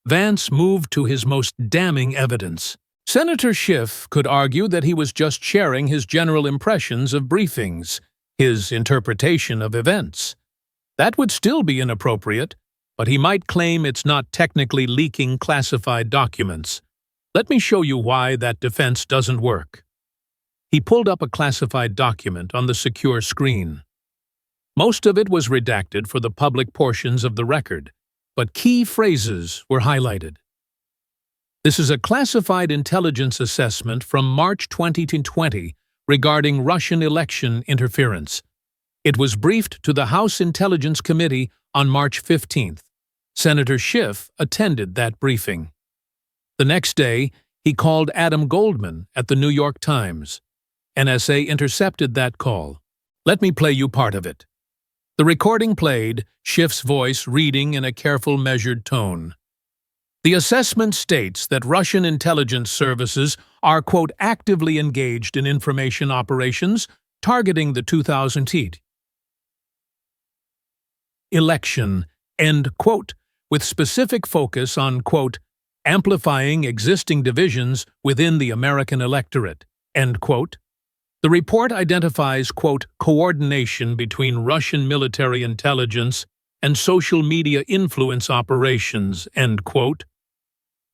Vance moved to his most damning evidence. Senator Schiff could argue that he was just sharing his general impressions of briefings, his interpretation of events. That would still be inappropriate, but he might claim it's not technically leaking classified documents. Let me show you why that defense doesn't work. He pulled up a classified document on the secure screen. Most of it was redacted for the public portions of the record, but key phrases were highlighted. This is a classified intelligence assessment from March 2020 regarding Russian election interference. It was briefed to the House Intelligence Committee on March 15th. Senator Schiff attended that briefing. The next day, he called Adam Goldman at the New York Times. NSA intercepted that call. Let me play you part of it. The recording played, Schiff's voice reading in a careful, measured tone. The assessment states that Russian intelligence services are, quote, actively engaged in information operations targeting the 2008 election, end quote, with specific focus on, quote, amplifying existing divisions within the American electorate, end quote. The report identifies, quote, coordination between Russian military intelligence and social media influence operations, end quote.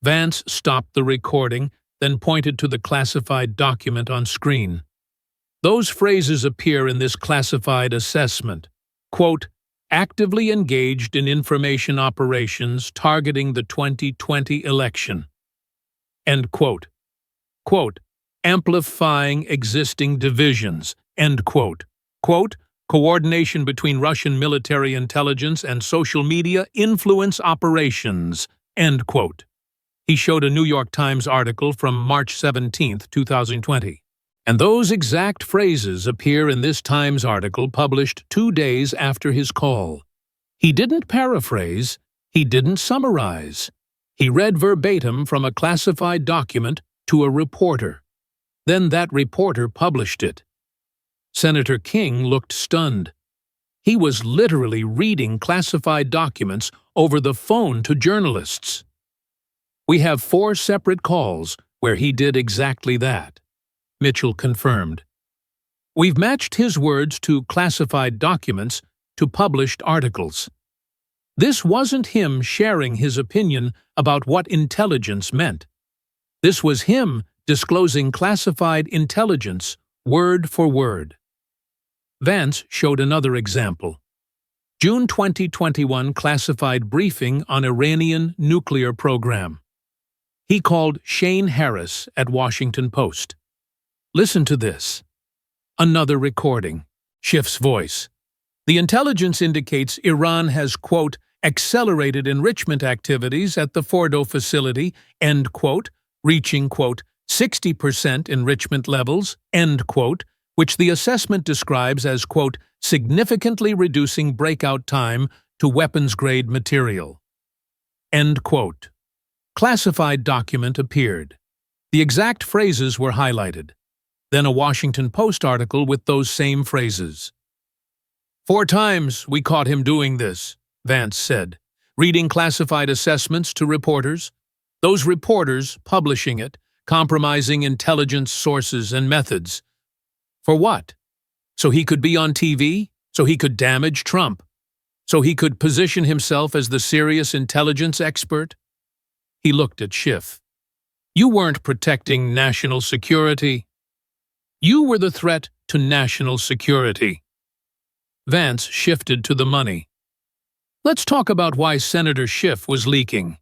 Vance stopped the recording, then pointed to the classified document on screen. Those phrases appear in this classified assessment, quote, actively engaged in information operations targeting the 2020 election, end quote. Quote, amplifying existing divisions, end quote. Quote, coordination between Russian military intelligence and social media influence operations, end quote. He showed a New York Times article from March 17, 2020. And those exact phrases appear in this Times article published 2 days after his call. He didn't paraphrase, he didn't summarize. He read verbatim from a classified document to a reporter. Then that reporter published it. Senator King looked stunned. He was literally reading classified documents over the phone to journalists. We have 4 separate calls where he did exactly that, Mitchell confirmed. We've matched his words to classified documents to published articles. This wasn't him sharing his opinion about what intelligence meant. This was him disclosing classified intelligence word for word. Vance showed another example. June 2021 classified briefing on Iranian nuclear program. He called Shane Harris at Washington Post. Listen to this. Another recording. Schiff's voice. The intelligence indicates Iran has, quote, accelerated enrichment activities at the Fordo facility, end quote, reaching, quote, 60% enrichment levels, end quote, which the assessment describes as, quote, significantly reducing breakout time to weapons-grade material, end quote. Classified document appeared. The exact phrases were highlighted. Then a Washington Post article with those same phrases. 4 times we caught him doing this, Vance said, reading classified assessments to reporters. Those reporters publishing it, compromising intelligence sources and methods. For what? So he could be on TV? So he could damage Trump? So he could position himself as the serious intelligence expert? He looked at Schiff. You weren't protecting national security. You were the threat to national security. Vance shifted to the money. Let's talk about why Senator Schiff was leaking.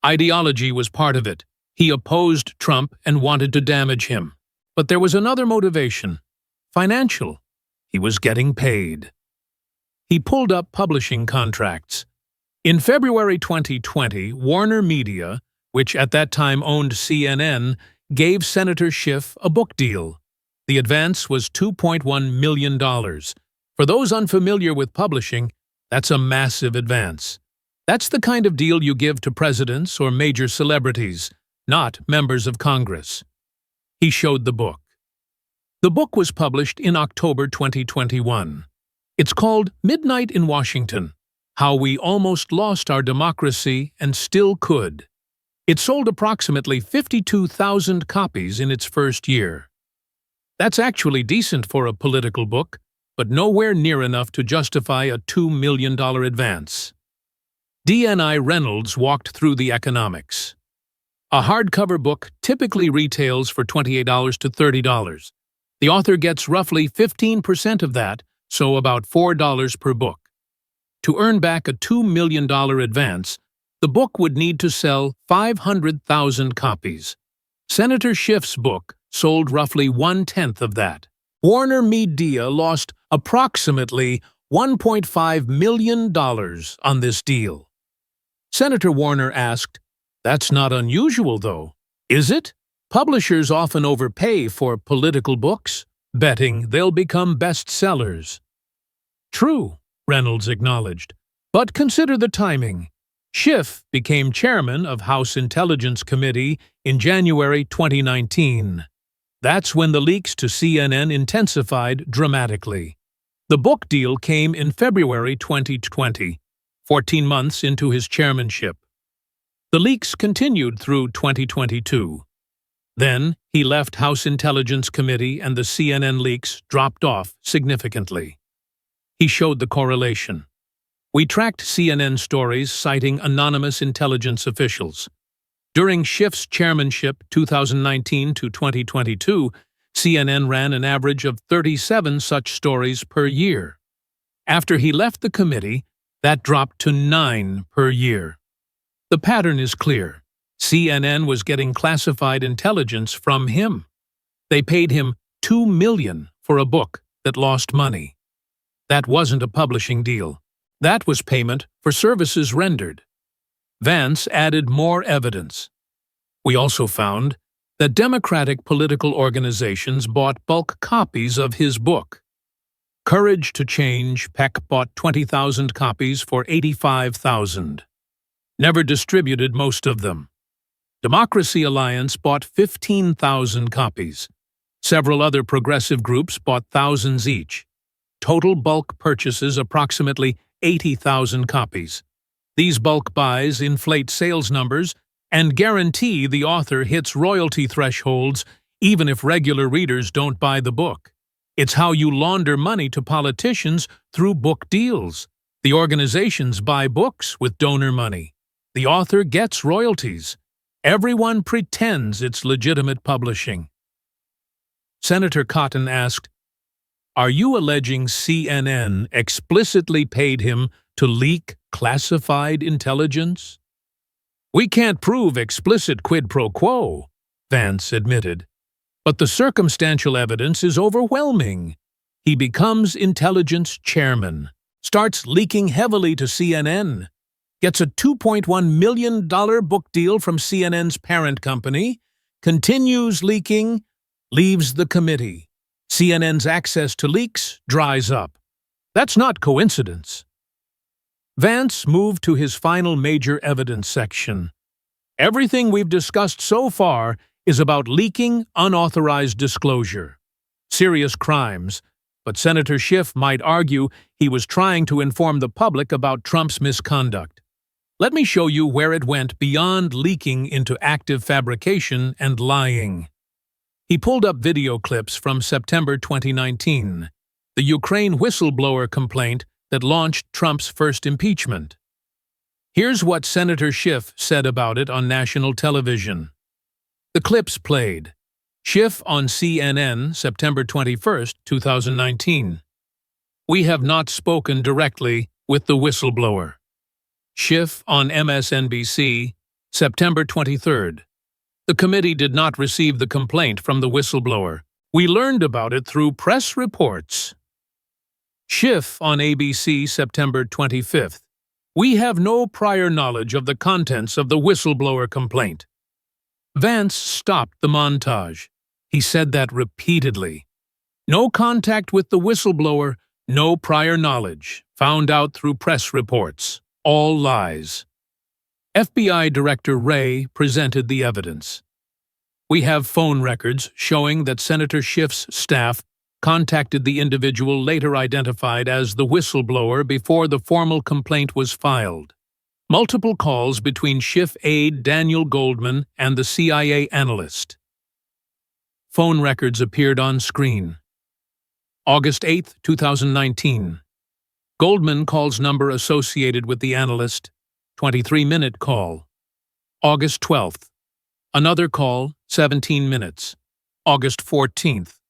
Ideology was part of it. He opposed Trump and wanted to damage him. But there was another motivation. Financial. He was getting paid. He pulled up publishing contracts. In February 2020, Warner Media, which at that time owned CNN, gave Senator Schiff a book deal. The advance was $2.1 million. For those unfamiliar with publishing, that's a massive advance. That's the kind of deal you give to presidents or major celebrities, not members of Congress. He showed the book. The book was published in October 2021. It's called Midnight in Washington: How We Almost Lost Our Democracy and Still Could. It sold approximately 52,000 copies in its first year. That's actually decent for a political book, but nowhere near enough to justify a $2 million advance. D.N.I. Reynolds walked through the economics. A hardcover book typically retails for $28 to $30. The author gets roughly 15% of that, so about $4 per book. To earn back a $2 million advance, the book would need to sell 500,000 copies. Senator Schiff's book sold roughly 1/10 of that. Warner Media lost approximately $1.5 million on this deal. Senator Warner asked, "That's not unusual, though, is it? Publishers often overpay for political books, betting they'll become bestsellers." "True," Reynolds acknowledged, "but consider the timing. Schiff became chairman of House Intelligence Committee in January 2019. That's when the leaks to CNN intensified dramatically. The book deal came in February 2020, 14 months into his chairmanship. The leaks continued through 2022. Then he left House Intelligence Committee and the CNN leaks dropped off significantly." He showed the correlation. "We tracked CNN stories citing anonymous intelligence officials. During Schiff's chairmanship 2019 to 2022, CNN ran an average of 37 such stories per year. After he left the committee, that dropped to 9 per year. The pattern is clear. CNN was getting classified intelligence from him. They paid him $2 million for a book that lost money. That wasn't a publishing deal. That was payment for services rendered." Vance added more evidence. "We also found that Democratic political organizations bought bulk copies of his book. Courage to Change PEC bought 20,000 copies for $85,000. Never distributed most of them. Democracy Alliance bought 15,000 copies. Several other progressive groups bought thousands each. Total bulk purchases approximately 80,000 copies. These bulk buys inflate sales numbers and guarantee the author hits royalty thresholds even if regular readers don't buy the book. It's how you launder money to politicians through book deals. The organizations buy books with donor money. The author gets royalties. Everyone pretends it's legitimate publishing." Senator Cotton asked, "Are you alleging CNN explicitly paid him to leak classified intelligence?" "We can't prove explicit quid pro quo," Vance admitted, "but the circumstantial evidence is overwhelming. He becomes intelligence chairman, starts leaking heavily to CNN, gets a $2.1 million book deal from CNN's parent company, continues leaking, leaves the committee. CNN's access to leaks dries up. That's not coincidence." Vance moved to his final major evidence section. "Everything we've discussed so far is about leaking unauthorized disclosure. Serious crimes, but Senator Schiff might argue he was trying to inform the public about Trump's misconduct. Let me show you where it went beyond leaking into active fabrication and lying." He pulled up video clips from September 2019, the Ukraine whistleblower complaint that launched Trump's first impeachment. Here's what Senator Schiff said about it on national television. The clips played. Schiff on CNN, September 21, 2019. "We have not spoken directly with the whistleblower." Schiff on MSNBC, September 23. "The committee did not receive the complaint from the whistleblower. We learned about it through press reports." Schiff on ABC, September 25. "We have no prior knowledge of the contents of the whistleblower complaint." Vance stopped the montage. He said that repeatedly. No contact with the whistleblower, no prior knowledge, found out through press reports. All lies. FBI Director Wray presented the evidence. "We have phone records showing that Senator Schiff's staff contacted the individual later identified as the whistleblower before the formal complaint was filed. Multiple calls between Schiff aide Daniel Goldman and the CIA analyst." Phone records appeared on screen. August 8, 2019. Goldman calls number associated with the analyst, 23-minute call. August 12th. Another call, 17 minutes. August 14th.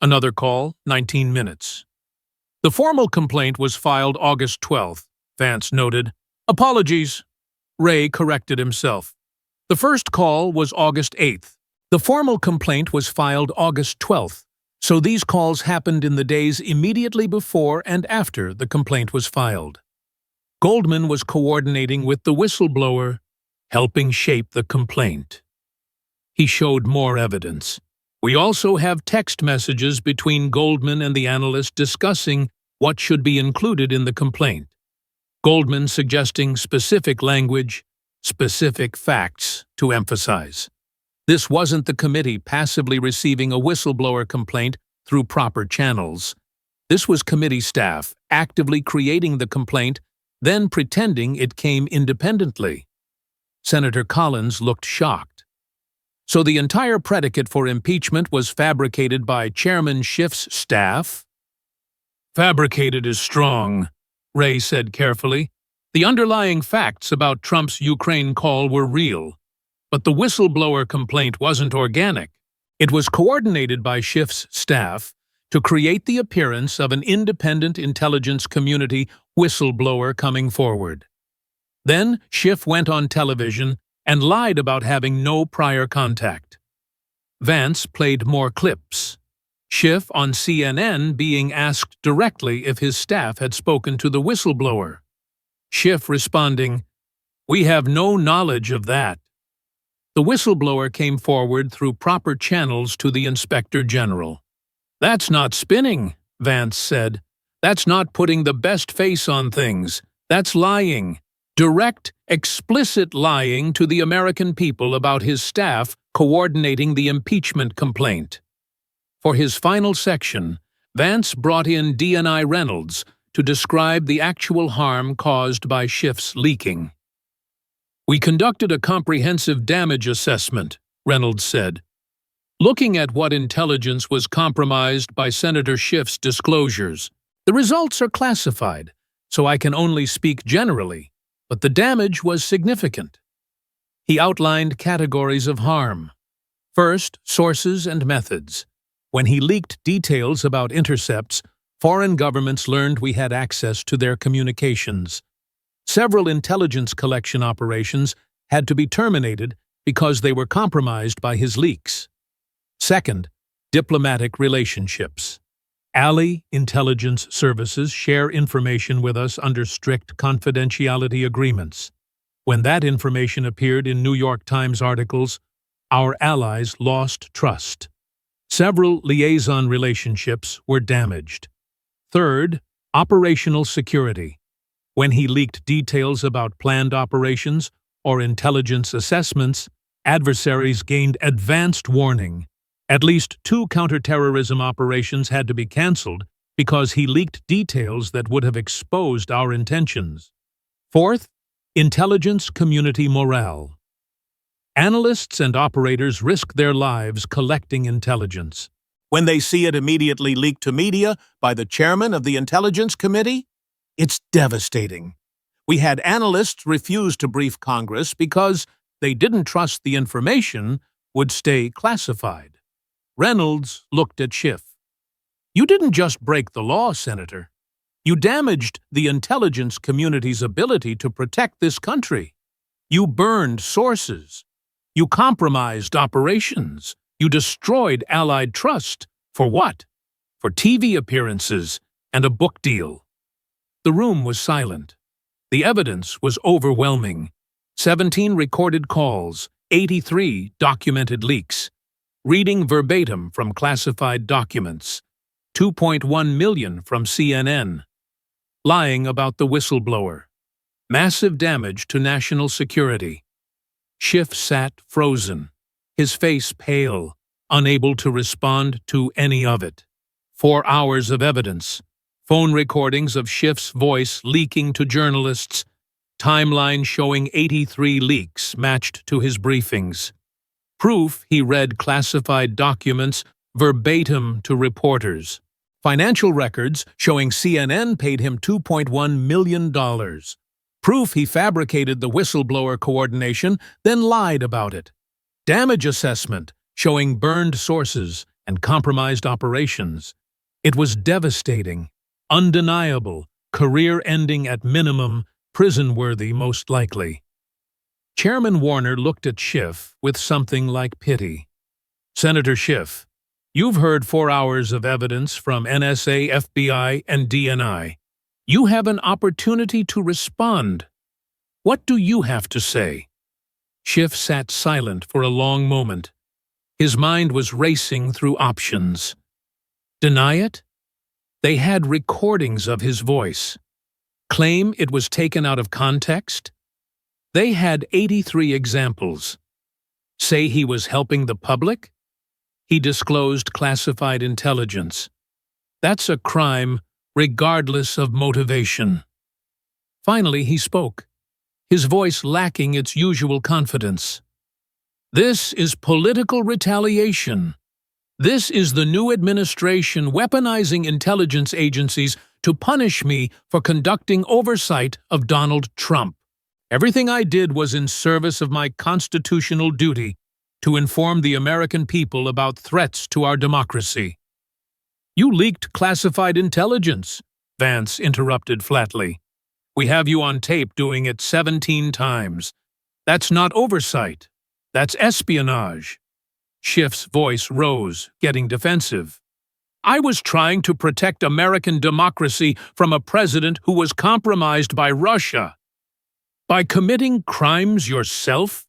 Another call, 19 minutes. The formal complaint was filed August 12th, Vance noted. Apologies. Ray corrected himself. The first call was August 8th. The formal complaint was filed August 12th, so these calls happened in the days immediately before and after the complaint was filed. Goldman was coordinating with the whistleblower, helping shape the complaint. He showed more evidence. We also have text messages between Goldman and the analyst discussing what should be included in the complaint. Goldman suggesting specific language, specific facts to emphasize. This wasn't the committee passively receiving a whistleblower complaint through proper channels. This was committee staff actively creating the complaint, then pretending it came independently. Senator Collins looked shocked. So the entire predicate for impeachment was fabricated by Chairman Schiff's staff? Fabricated is strong, Ray said carefully. The underlying facts about Trump's Ukraine call were real, but the whistleblower complaint wasn't organic. It was coordinated by Schiff's staff to create the appearance of an independent intelligence community whistleblower coming forward. Then Schiff went on television and lied about having no prior contact. Vance played more clips. Schiff on CNN being asked directly if his staff had spoken to the whistleblower. Schiff responding, "We have no knowledge of that." The whistleblower came forward through proper channels to the Inspector General. "That's not spinning," Vance said. "That's not putting the best face on things. That's lying. Direct, explicit lying to the American people about his staff coordinating the impeachment complaint." For his final section, Vance brought in D&I Reynolds to describe the actual harm caused by Schiff's leaking. "We conducted a comprehensive damage assessment," Reynolds said, looking at what intelligence was compromised by Senator Schiff's disclosures. "The results are classified, so I can only speak generally, but the damage was significant." He outlined categories of harm. First, sources and methods. When he leaked details about intercepts, foreign governments learned we had access to their communications. Several intelligence collection operations had to be terminated because they were compromised by his leaks. Second, diplomatic relationships. Ally intelligence services share information with us under strict confidentiality agreements. When that information appeared in New York Times articles, our allies lost trust. Several liaison relationships were damaged. Third, operational security. When he leaked details about planned operations or intelligence assessments, adversaries gained advanced warning. At least 2 counterterrorism operations had to be canceled because he leaked details that would have exposed our intentions. Fourth, intelligence community morale. Analysts and operators risk their lives collecting intelligence. When they see it immediately leaked to media by the chairman of the Intelligence Committee, it's devastating. We had analysts refuse to brief Congress because they didn't trust the information would stay classified. Reynolds looked at Schiff. "You didn't just break the law, Senator. You damaged the intelligence community's ability to protect this country. You burned sources. You compromised operations. You destroyed Allied trust. For what? For TV appearances and a book deal." The room was silent. The evidence was overwhelming. 17 recorded calls, 83 documented leaks. Reading verbatim from classified documents. 2.1 million from CNN. Lying about the whistleblower. Massive damage to national security. Schiff sat frozen, his face pale, unable to respond to any of it. 4 hours of evidence. Phone recordings of Schiff's voice leaking to journalists. Timeline showing 83 leaks matched to his briefings. Proof he read classified documents verbatim to reporters. Financial records showing CNN paid him $2.1 million. Proof he fabricated the whistleblower coordination, then lied about it. Damage assessment showing burned sources and compromised operations. It was devastating, undeniable, career-ending at minimum, prison-worthy most likely. Chairman Warner looked at Schiff with something like pity. "Senator Schiff, you've heard 4 hours of evidence from NSA, FBI, and DNI. You have an opportunity to respond. What do you have to say?" Schiff sat silent for a long moment. His mind was racing through options. Deny it? They had recordings of his voice. Claim it was taken out of context? They had 83 examples. Say he was helping the public? He disclosed classified intelligence. That's a crime, regardless of motivation. Finally, he spoke, his voice lacking its usual confidence. "This is political retaliation. This is the new administration weaponizing intelligence agencies to punish me for conducting oversight of Donald Trump. Everything I did was in service of my constitutional duty to inform the American people about threats to our democracy." "You leaked classified intelligence," Vance interrupted flatly. "We have you on tape doing it 17 times. That's not oversight. That's espionage." Schiff's voice rose, getting defensive. "I was trying to protect American democracy from a president who was compromised by Russia." "By committing crimes yourself?"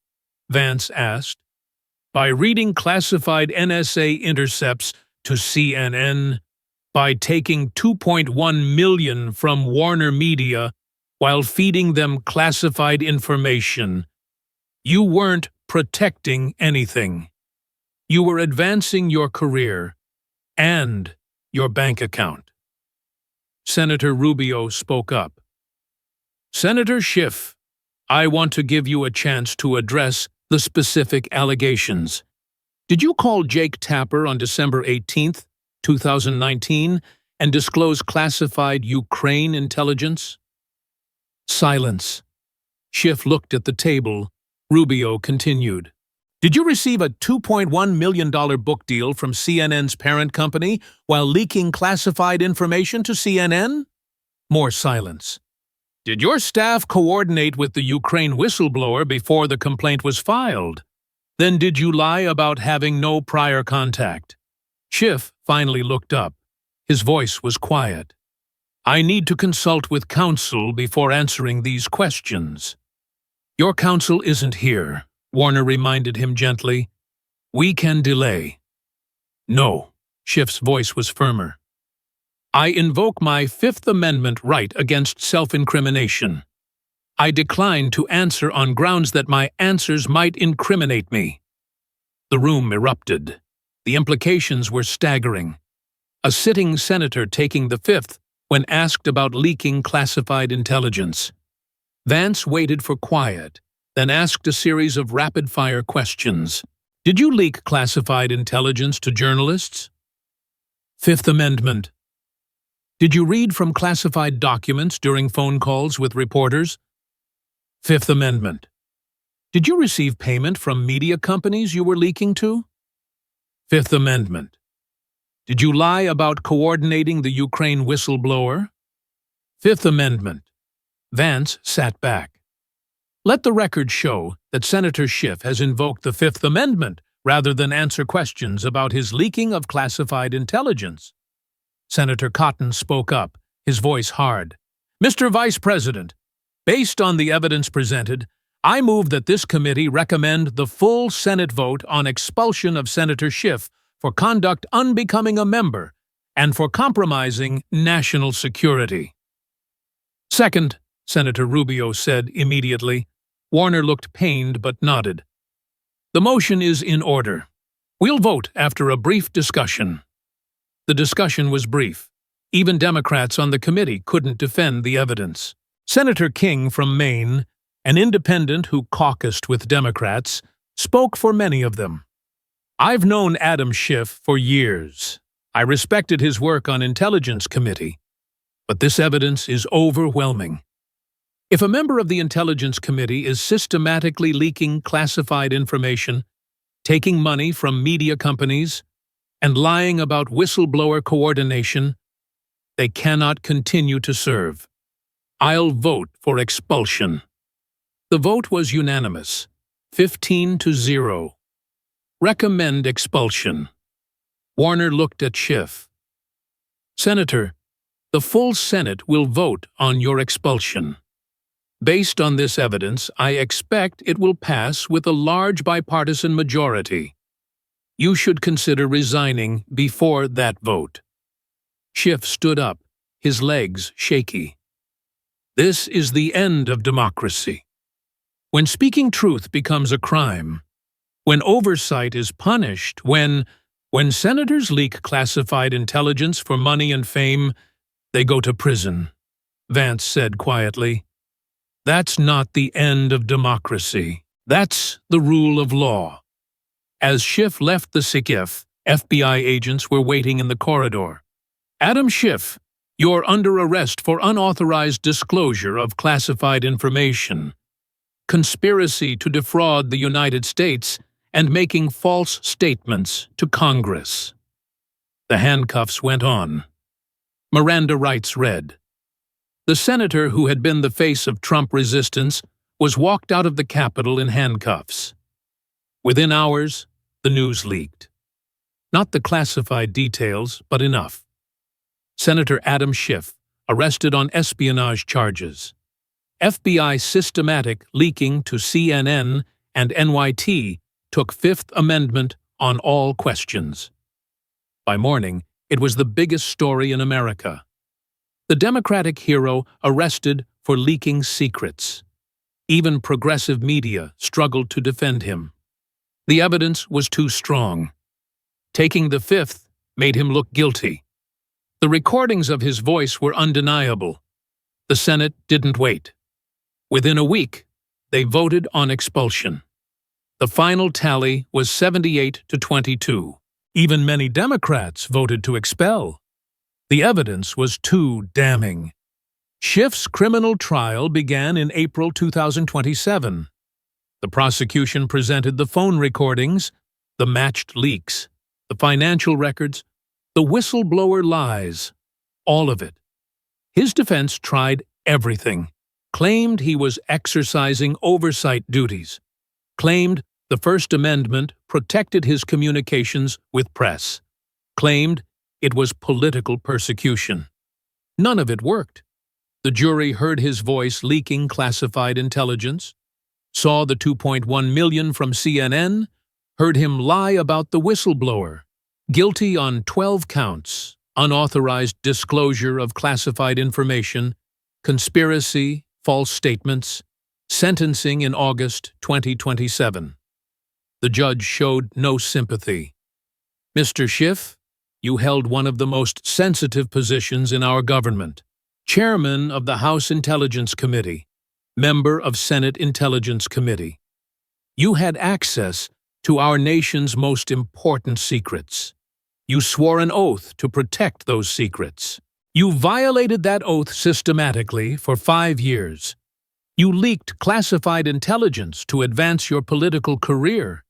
Vance asked. "By reading classified NSA intercepts to CNN? By taking $2.1 million from Warner Media while feeding them classified information? You weren't protecting anything. You were advancing your career and your bank account." Senator Rubio spoke up. "Senator Schiff, I want to give you a chance to address the specific allegations. Did you call Jake Tapper on December 18th, 2019, and disclose classified Ukraine intelligence?" Silence. Schiff looked at the table. Rubio continued. "Did you receive a $2.1 million book deal from CNN's parent company while leaking classified information to CNN?" More silence. "Did your staff coordinate with the Ukraine whistleblower before the complaint was filed? Then did you lie about having no prior contact?" Schiff finally looked up. His voice was quiet. "I need to consult with counsel before answering these questions." "Your counsel isn't here," Warner reminded him gently. "We can delay." "No," Schiff's voice was firmer. "I invoke my Fifth Amendment right against self-incrimination. I decline to answer on grounds that my answers might incriminate me." The room erupted. The implications were staggering. A sitting senator taking the fifth when asked about leaking classified intelligence. Vance waited for quiet, then asked a series of rapid-fire questions. "Did you leak classified intelligence to journalists?" Fifth Amendment. "Did you read from classified documents during phone calls with reporters?" Fifth Amendment. "Did you receive payment from media companies you were leaking to?" Fifth Amendment. "Did you lie about coordinating the Ukraine whistleblower?" Fifth Amendment. Vance sat back. Let the record show that Senator Schiff has invoked the Fifth Amendment rather than answer questions about his leaking of classified intelligence. Senator Cotton spoke up, his voice hard. "Mr. Vice President, based on the evidence presented, I move that this committee recommend the full Senate vote on expulsion of Senator Schiff for conduct unbecoming a member and for compromising national security." "Second," Senator Rubio said immediately. Warner looked pained but nodded. "The motion is in order. We'll vote after a brief discussion." The discussion was brief. Even Democrats on the committee couldn't defend the evidence. Senator King from Maine, an independent who caucused with Democrats, spoke for many of them. "I've known Adam Schiff for years. I respected his work on Intelligence Committee. But this evidence is overwhelming. If a member of the Intelligence Committee is systematically leaking classified information, taking money from media companies, and lying about whistleblower coordination, they cannot continue to serve. I'll vote for expulsion." The vote was unanimous, 15-0. Recommend expulsion. Warner looked at Schiff. "Senator, the full Senate will vote on your expulsion. Based on this evidence, I expect it will pass with a large bipartisan majority. You should consider resigning before that vote." Schiff stood up, his legs shaky. "This is the end of democracy. When speaking truth becomes a crime, when oversight is punished, when senators leak classified intelligence for money and fame, they go to prison," Vance said quietly. "That's not the end of democracy. That's the rule of law." As Schiff left the Schiff, FBI agents were waiting in the corridor. "Adam Schiff, you're under arrest for unauthorized disclosure of classified information, conspiracy to defraud the United States, and making false statements to Congress." The handcuffs went on. Miranda rights read. The senator who had been the face of Trump resistance was walked out of the Capitol in handcuffs. Within hours, the news leaked. Not the classified details, but enough. Senator Adam Schiff, arrested on espionage charges. FBI systematic leaking to CNN and NYT took Fifth Amendment on all questions. By morning, it was the biggest story in America. The Democratic hero arrested for leaking secrets. Even progressive media struggled to defend him. The evidence was too strong. Taking the Fifth made him look guilty. The recordings of his voice were undeniable. The Senate didn't wait. Within a week, they voted on expulsion. The final tally was 78-22. Even many Democrats voted to expel. The evidence was too damning. Schiff's criminal trial began in April 2027. The prosecution presented the phone recordings, the matched leaks, the financial records, the whistleblower lies, all of it. His defense tried everything, claimed he was exercising oversight duties, claimed the First Amendment protected his communications with press, claimed it was political persecution. None of it worked. The jury heard his voice leaking classified intelligence, saw the $2.1 million from CNN, heard him lie about the whistleblower, guilty on 12 counts, unauthorized disclosure of classified information, conspiracy, false statements, sentencing in August 2027. The judge showed no sympathy. "Mr. Schiff, you held one of the most sensitive positions in our government. Chairman of the House Intelligence Committee, member of Senate Intelligence Committee. You had access to our nation's most important secrets. You swore an oath to protect those secrets. You violated that oath systematically for 5 years. You leaked classified intelligence to advance your political career.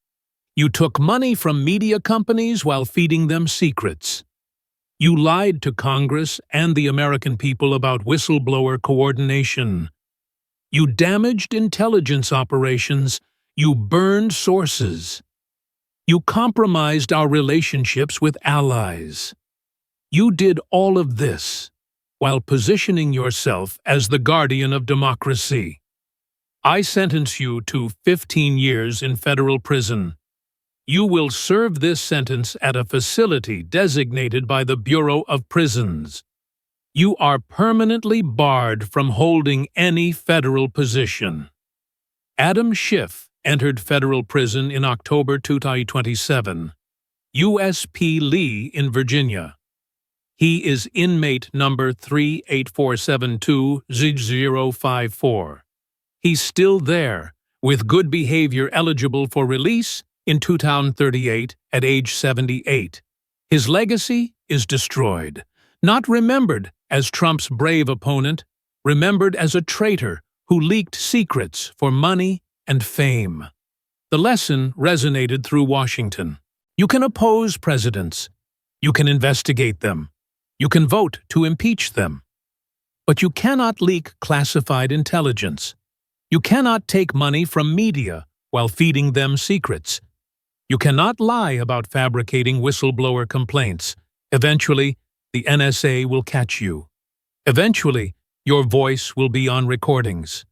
You took money from media companies while feeding them secrets. You lied to Congress and the American people about whistleblower coordination. You damaged intelligence operations. You burned sources. You compromised our relationships with allies. You did all of this while positioning yourself as the guardian of democracy. I sentence you to 15 years in federal prison. You will serve this sentence at a facility designated by the Bureau of Prisons. You are permanently barred from holding any federal position." Adam Schiff entered federal prison in October 2027, USP Lee in Virginia. He is inmate number 38472-054. He's still there, with good behavior eligible for release in 2038 at age 78. His legacy is destroyed, not remembered as Trump's brave opponent, remembered as a traitor who leaked secrets for money and fame. The lesson resonated through Washington. You can oppose presidents, You can investigate them. You can vote to impeach them. But you cannot leak classified intelligence. You cannot take money from media while feeding them secrets. You cannot lie about fabricating whistleblower complaints. Eventually, the NSA will catch you. Eventually, your voice will be on recordings.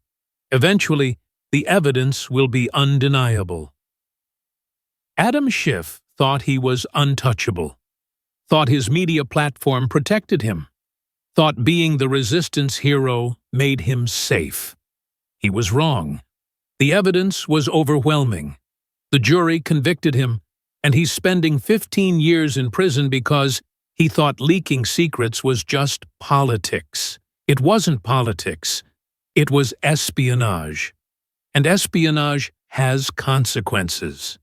Eventually, the evidence will be undeniable. Adam Schiff thought he was untouchable, thought his media platform protected him, thought being the resistance hero made him safe. He was wrong. The evidence was overwhelming. The jury convicted him, and he's spending 15 years in prison because he thought leaking secrets was just politics. It wasn't politics. It was espionage. And espionage has consequences.